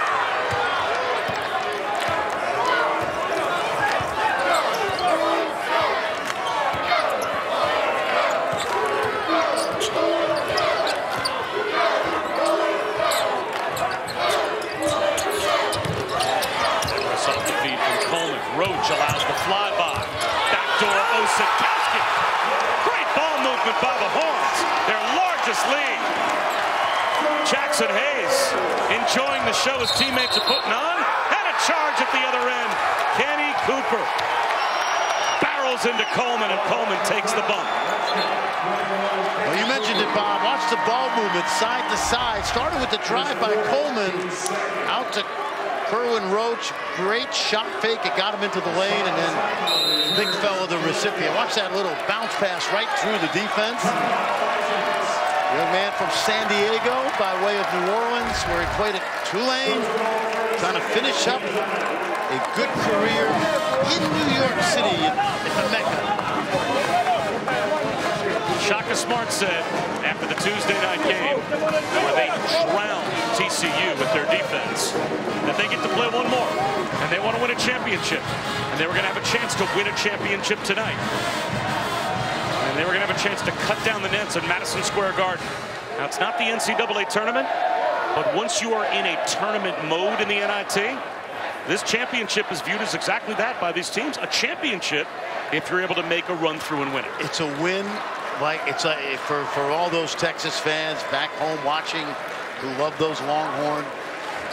[SPEAKER 1] Off the feed from Coleman. Roach allows the flyby. Backdoor Osakowski. Great ball movement by the Horns. Their largest lead. Jackson Hayes enjoying the show his teammates are putting on. And a charge at the other end. Kenny Cooper barrels into Coleman, and Coleman takes the bump.
[SPEAKER 3] Well, you mentioned it, Bob. Watch the ball movement side to side. Started with the drive by Coleman out to Kerwin Roach. Great shot fake. It got him into the lane, and then big fella, the recipient. Watch that little bounce pass right through the defense. Young man from San Diego by way of New Orleans, where he played at Tulane. Trying to finish up a good career in New York City, in the Mecca.
[SPEAKER 1] Shaka Smart said after the Tuesday night game, where they drowned TCU with their defense, that they get to play one more, and they want to win a championship, and they were going to have a chance to win a championship tonight, and they were going to have a chance to cut down the nets in Madison Square Garden. Now, it's not the NCAA tournament, but once you are in a tournament mode in the NIT, this championship is viewed as exactly that by these teams. A championship if you're able to make a run through and win it.
[SPEAKER 3] It's a win. Like for all those Texas fans back home watching who love those Longhorn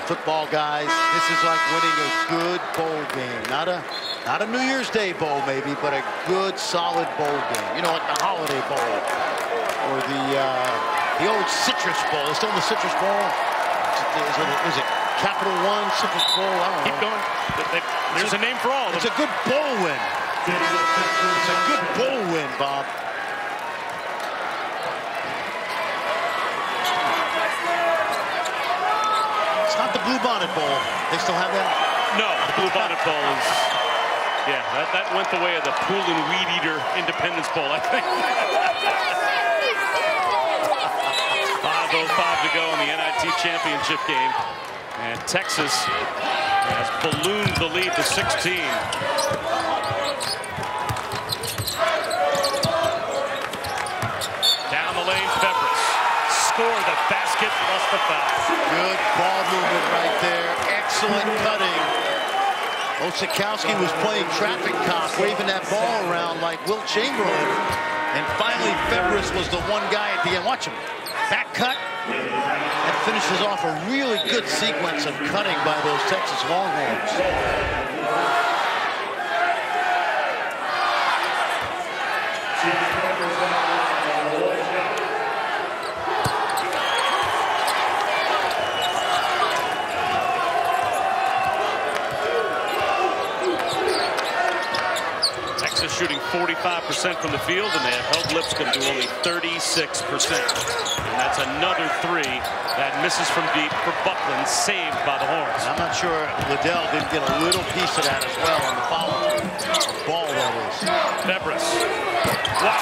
[SPEAKER 3] football guys, this is like winning a good bowl game. Not a New Year's Day bowl maybe, but a good solid bowl game. You know, like the Holiday Bowl or the old Citrus Bowl. It's still the Citrus Bowl. Is it Capital One Citrus Bowl? I don't know.
[SPEAKER 1] Keep going. There's a name for all of them.
[SPEAKER 3] It's a good bowl win. It's a good bowl win, Bob. It's not the Bluebonnet Bowl. They still have that?
[SPEAKER 1] No, the Bluebonnet Bowl is, yeah, that went the way of the Pool and Weed Eater Independence Bowl, I think. 5:05 to go in the NIT championship game. And Texas has ballooned the lead to 16. Down the lane, Febres. Score the basket plus the foul.
[SPEAKER 3] Good ball movement right there. Excellent cutting. Osikowski was playing traffic cop, waving that ball around like Wilt Chamberlain. And finally, Febres was the one guy at the end. Watch him. Back cut. That finishes off a really good sequence of cutting by those Texas Longhorns.
[SPEAKER 1] Texas shooting 45% from the field, and they have held Lipscomb to only 36%. And that's another three that misses from deep for Buckland, saved by the Horns.
[SPEAKER 3] I'm not sure Liddell didn't get a little piece of that as well on the foul ball, that is.
[SPEAKER 1] Febres. Wow.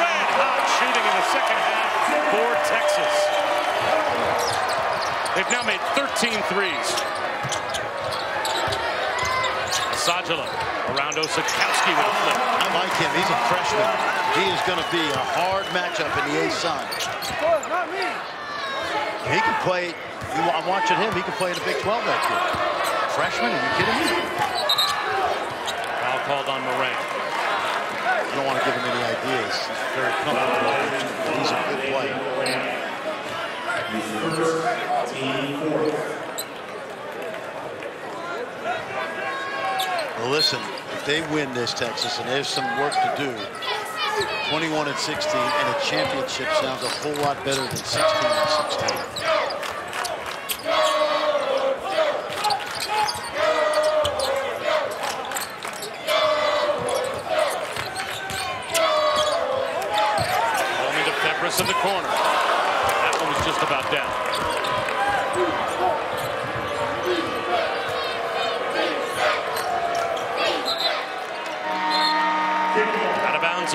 [SPEAKER 1] Red hot shooting in the second half for Texas. They've now made 13 threes. Sajala around Osikowski with a flip.
[SPEAKER 3] I like him. He's a freshman. He is going to be a hard matchup in the A-Sun. He can play. I'm watching him. He can play in the Big 12 that kid. Freshman? Are you kidding me?
[SPEAKER 1] Foul called on Moran.
[SPEAKER 3] You don't want to give him any ideas. He's very comfortable. He's a good player. Well, listen, if they win this, Texas, and there's some work to do, 21-16, and a championship sounds a whole lot better than 16-16.
[SPEAKER 1] Going to Febres in the corner. That one was just about down.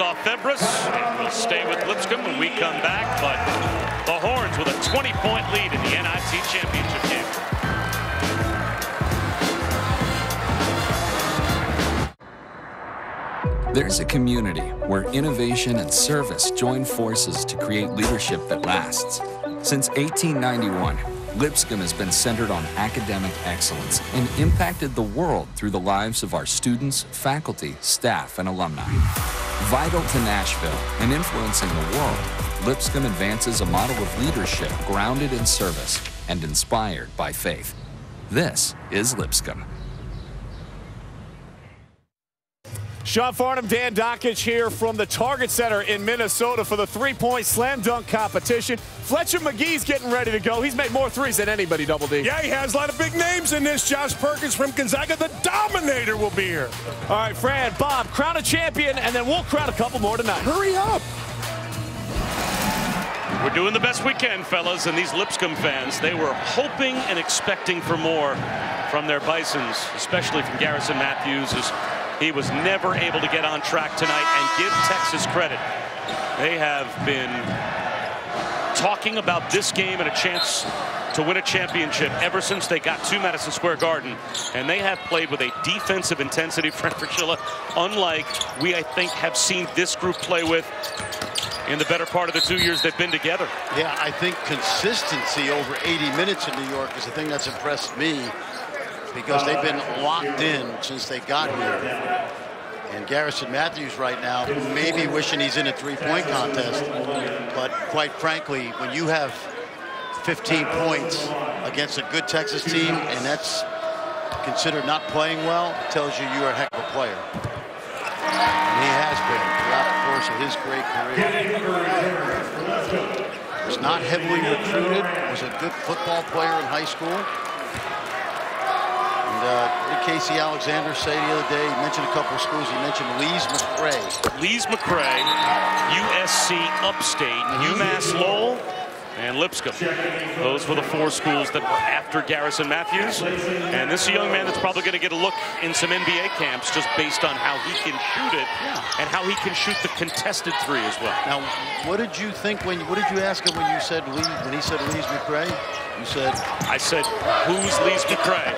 [SPEAKER 1] Off Febres, and we'll stay with Lipscomb when we come back, but the Horns with a 20-point lead in the NIT championship game.
[SPEAKER 5] There's a community where innovation and service join forces to create leadership that lasts. Since 1891, Lipscomb has been centered on academic excellence and impacted the world through the lives of our students, faculty, staff, and alumni. Vital to Nashville and influencing the world, Lipscomb advances a model of leadership grounded in service and inspired by faith. This is Lipscomb.
[SPEAKER 9] Sean Farnham, Dan Dockich here from the Target Center in Minnesota for the three-point slam dunk competition. Fletcher McGee's getting ready to go. He's made more threes than anybody, Double D.
[SPEAKER 10] Yeah, he has a lot of big names in this. Josh Perkins from Gonzaga, the Dominator, will be here.
[SPEAKER 9] All right, Fran, Bob, crown a champion, and then we'll crown a couple more tonight.
[SPEAKER 10] Hurry up.
[SPEAKER 1] We're doing the best we can, fellas, and these Lipscomb fans, they were hoping and expecting for more from their Bisons, especially from Garrison Matthews, as he was never able to get on track tonight. And give Texas credit. They have been talking about this game and a chance to win a championship ever since they got to Madison Square Garden. And they have played with a defensive intensity, Fran Fraschilla, unlike we, I think, have seen this group play with in the better part of the 2 years they've been together.
[SPEAKER 3] Yeah, I think consistency over 80 minutes in New York is the thing that's impressed me. because they've been locked in since they got here. And Garrison Matthews right now may be wishing he's in a three-point contest. But quite frankly, when you have 15 points against a good Texas team, and that's considered not playing well, it tells you you're a heck of a player. And he has been throughout the course of his great career. Was not heavily recruited, was a good football player in high school. And what did Casey Alexander say the other day? He mentioned a couple of schools. He mentioned Lees-McRae.
[SPEAKER 1] Lees-McRae, USC Upstate, UMass Lowell, and Lipscomb. Those were the 4 schools that were after Garrison Matthews. And this is a young man that's probably going to get a look in some NBA camps just based on how he can shoot it and how he can shoot the contested 3 as well.
[SPEAKER 3] Now, what did you think when, what did you ask him when you said when he said Lees-McRae? You said?
[SPEAKER 1] I said, who's Lees-McRae?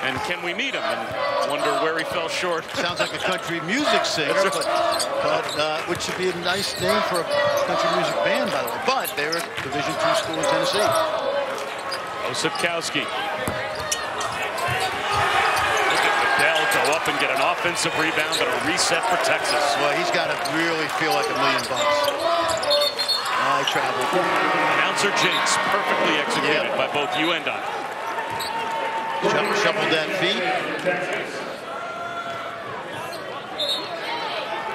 [SPEAKER 1] And can we meet him? And wonder where he fell short.
[SPEAKER 3] Sounds like a country music singer, but which should be a nice name for a country music band, by the way. But they're a Division II school in Tennessee.
[SPEAKER 1] Osipkowski. Look at Liddell go up and get an offensive rebound, but a reset for Texas.
[SPEAKER 3] Well, he's got to really feel like $1 million. I traveled.
[SPEAKER 1] Announcer Jinx, perfectly executed by both you and I.
[SPEAKER 3] Shuffled that feet.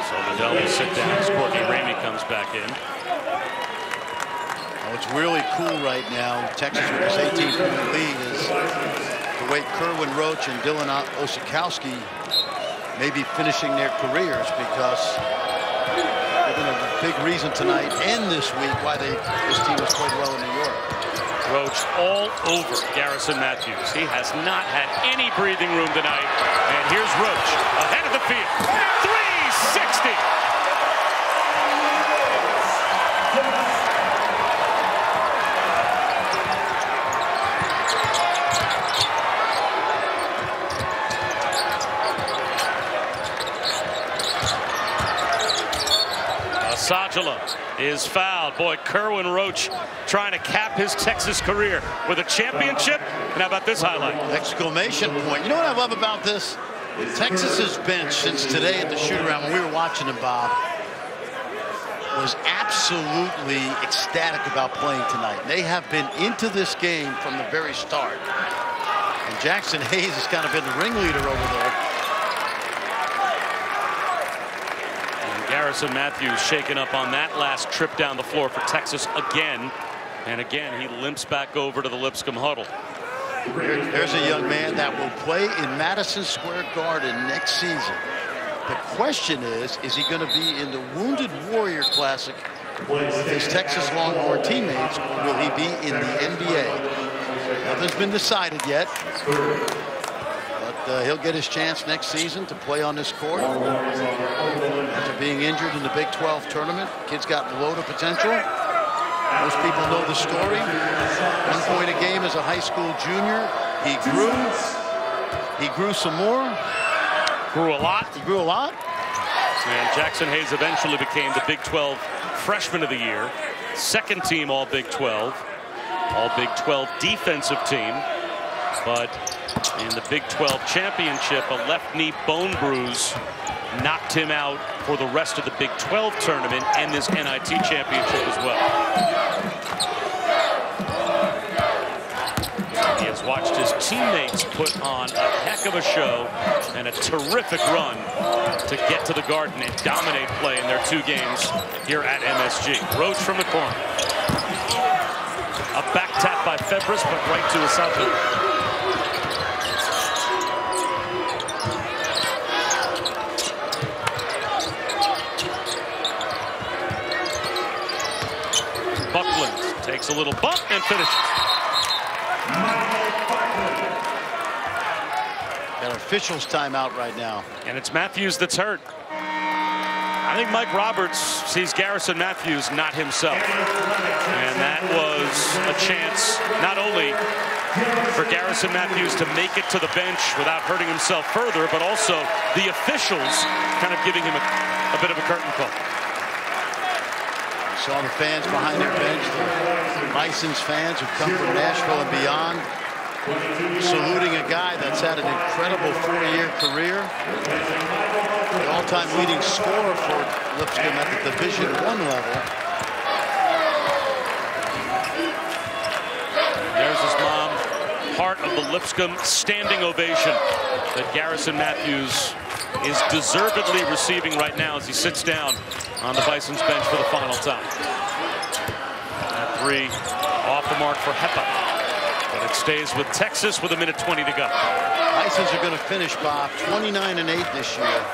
[SPEAKER 1] So Liddell will sit down as Courtney Ramey comes back in.
[SPEAKER 3] What's really cool right now, Texas with this 18-point lead, is the way Kerwin Roach and Dylan Osipkowski may be finishing their careers, because they've been a big reason tonight and this week why this team has played well in New York.
[SPEAKER 1] Roach all over Garrison Matthews. He has not had any breathing room tonight. And here's Roach ahead of the field. 360. Sajala is fouled. Boy, Kerwin Roach trying to cap his Texas career with a championship. And how about this highlight?
[SPEAKER 3] Exclamation point. You know what I love about this? Texas's bench since today at the shoot-around, when we were watching them, Bob, was absolutely ecstatic about playing tonight. They have been into this game from the very start. And Jackson Hayes has kind of been the ringleader over there.
[SPEAKER 1] Garrison Matthews shaken up on that last trip down the floor for Texas again. And again, he limps back over to the Lipscomb huddle.
[SPEAKER 3] There's a young man that will play in Madison Square Garden next season. The question is he going to be in the Wounded Warrior Classic with his Texas Longhorn teammates? Will he be in the NBA? Nothing's been decided yet. He'll get his chance next season to play on this court. After being injured in the Big 12 tournament, kid's got a load of potential. Most people know the story. 1 point a game as a high school junior. He grew. He grew some more.
[SPEAKER 1] Grew a lot.
[SPEAKER 3] He grew a lot.
[SPEAKER 1] And Jackson Hayes eventually became the Big 12 Freshman of the Year. Second team All Big 12. All Big 12 defensive team. But in the Big 12 championship, a left knee bone bruise knocked him out for the rest of the Big 12 tournament and this NIT championship as well. He has watched his teammates put on a heck of a show and a terrific run to get to the Garden and dominate play in their 2 games here at MSG. Roach from the corner. A back tap by Febres, but right to Asante. Buckland takes a little bump and finishes.
[SPEAKER 3] Got an official's timeout right now.
[SPEAKER 1] And it's Matthews that's hurt. I think Mike Roberts sees Garrison Matthews, not himself. And that was a chance not only for Garrison Matthews to make it to the bench without hurting himself further, but also the officials kind of giving him a bit of a curtain call.
[SPEAKER 3] Saw the fans behind their bench, the Bison's fans who've come from Nashville and beyond. saluting a guy that's had an incredible 4-year career. The all-time leading scorer for Lipscomb at the Division I level.
[SPEAKER 1] There's his mom, part of the Lipscomb standing ovation that Garrison Matthews is deservedly receiving right now as he sits down on the Bison's bench for the final time. That three off the mark for Hepa, but it stays with Texas with 1:20 to go.
[SPEAKER 3] Bisons are going to finish, Bob, 29-8 this year.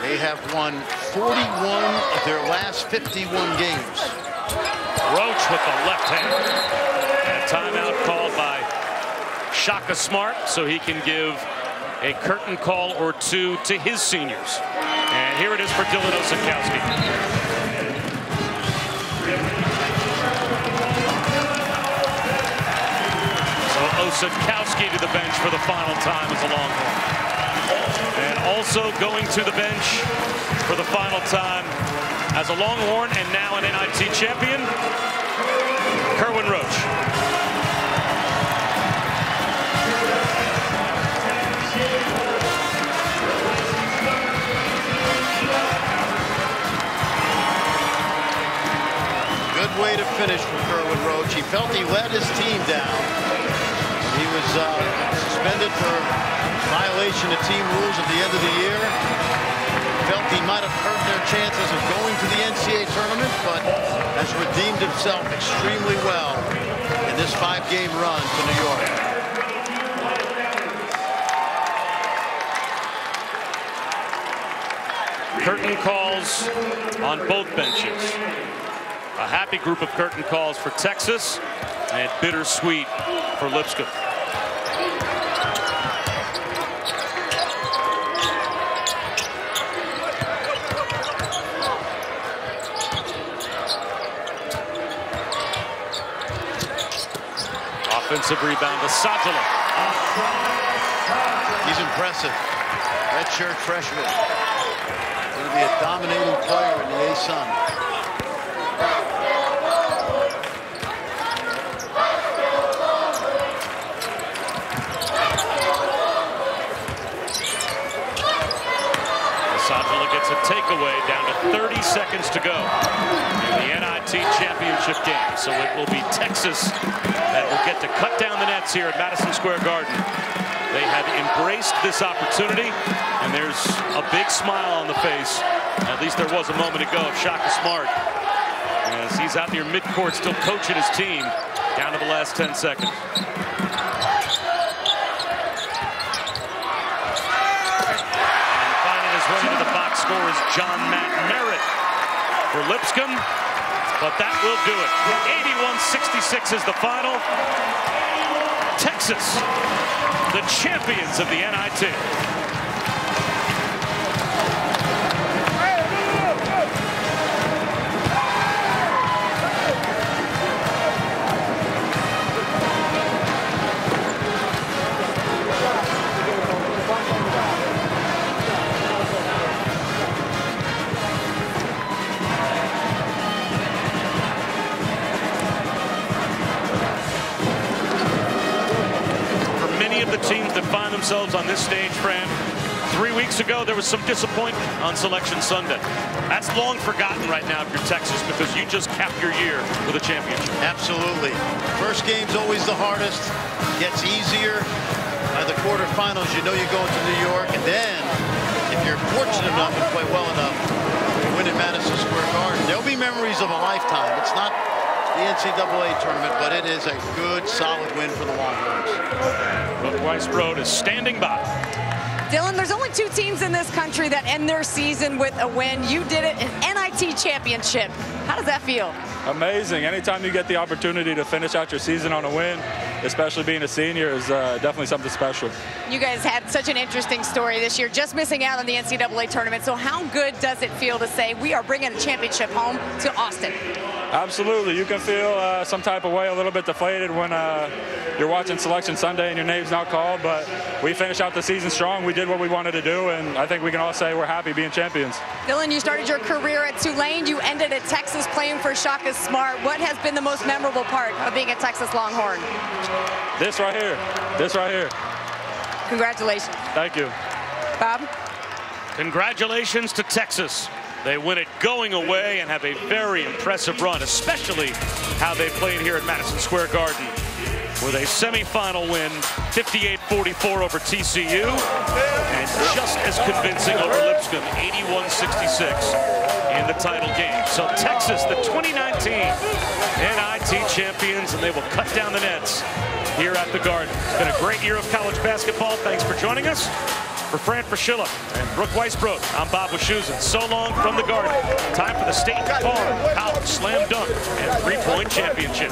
[SPEAKER 3] They have won 41 of their last 51 games.
[SPEAKER 1] Roach with the left hand. And a timeout called by Shaka Smart so he can give a curtain call or two to his seniors. And here it is for Dylan Osakowski. So Osakowski to the bench for the final time as a Longhorn. And also going to the bench for the final time as a Longhorn and now an NIT champion, Kerwin Roach.
[SPEAKER 3] Good way to finish for Kerwin Roach. He felt he let his team down. He was suspended for violation of team rules at the end of the year. Felt he might have hurt their chances of going to the NCAA tournament, but has redeemed himself extremely well in this 5-game run to New York.
[SPEAKER 1] Curtain calls on both benches. A happy group of curtain calls for Texas and bittersweet for Lipscomb. Offensive rebound to Sajala.
[SPEAKER 3] He's impressive. Redshirt freshman. Going to be a dominating player in the A-Sun.
[SPEAKER 1] Sajala gets a takeaway down to 30 seconds to go in the NIT championship game. So it will be Texas that will get to cut down the nets here at Madison Square Garden. They have embraced this opportunity, and there's a big smile on the face. At least there was a moment ago of Shaka Smart, as he's out near midcourt still coaching his team down to the last 10 seconds. Running to the box score is John Matt Merritt for Lipscomb, but that will do it. 81-66 is the final. Texas, the champions of the NIT. Teams that find themselves on this stage, Fran. 3 weeks ago, there was some disappointment on Selection Sunday. That's long forgotten right now if you're Texas, because you just capped your year with a championship.
[SPEAKER 3] Absolutely. First game's always the hardest. Gets easier. By the quarterfinals, you know you're going to New York. And then, if you're fortunate enough and play well enough to win at Madison Square Garden, there'll be memories of a lifetime. It's not the NCAA tournament, but it is a good, solid win for the Longhorns.
[SPEAKER 1] Brooke Weiss-Brode is standing by.
[SPEAKER 4] Dylan, there's only 2 teams in this country that end their season with a win. You did it, an NIT championship. How does that feel?
[SPEAKER 11] Amazing. Anytime you get the opportunity to finish out your season on a win, especially being a senior, is definitely something special.
[SPEAKER 4] You guys had such an interesting story this year, just missing out on the NCAA tournament. So how good does it feel to say we are bringing a championship home to Austin?
[SPEAKER 11] Absolutely. You can feel some type of way, a little bit deflated when you're watching Selection Sunday and your name's not called, but we finished out the season strong. We did what we wanted to do, and I think we can all say we're happy being champions.
[SPEAKER 4] Dylan, you started your career at Tulane. You ended at Texas playing for Shaka Smart. What has been the most memorable part of being a Texas Longhorn?
[SPEAKER 11] This right here. This right here.
[SPEAKER 4] Congratulations.
[SPEAKER 11] Thank you.
[SPEAKER 4] Bob?
[SPEAKER 1] Congratulations to Texas. They win it going away and have a very impressive run, especially how they played here at Madison Square Garden with a semifinal win, 58-44 over TCU, and just as convincing over Lipscomb, 81-66 in the title game. So Texas, the 2019 NIT champions, and they will cut down the nets here at the Garden. It's been a great year of college basketball. Thanks for joining us. For Fran Fraschilla and Brooke Weisbrod, I'm Bob Wischusen. So long from the Garden. Time for the State Farm College Slam Dunk and Three-Point Championship.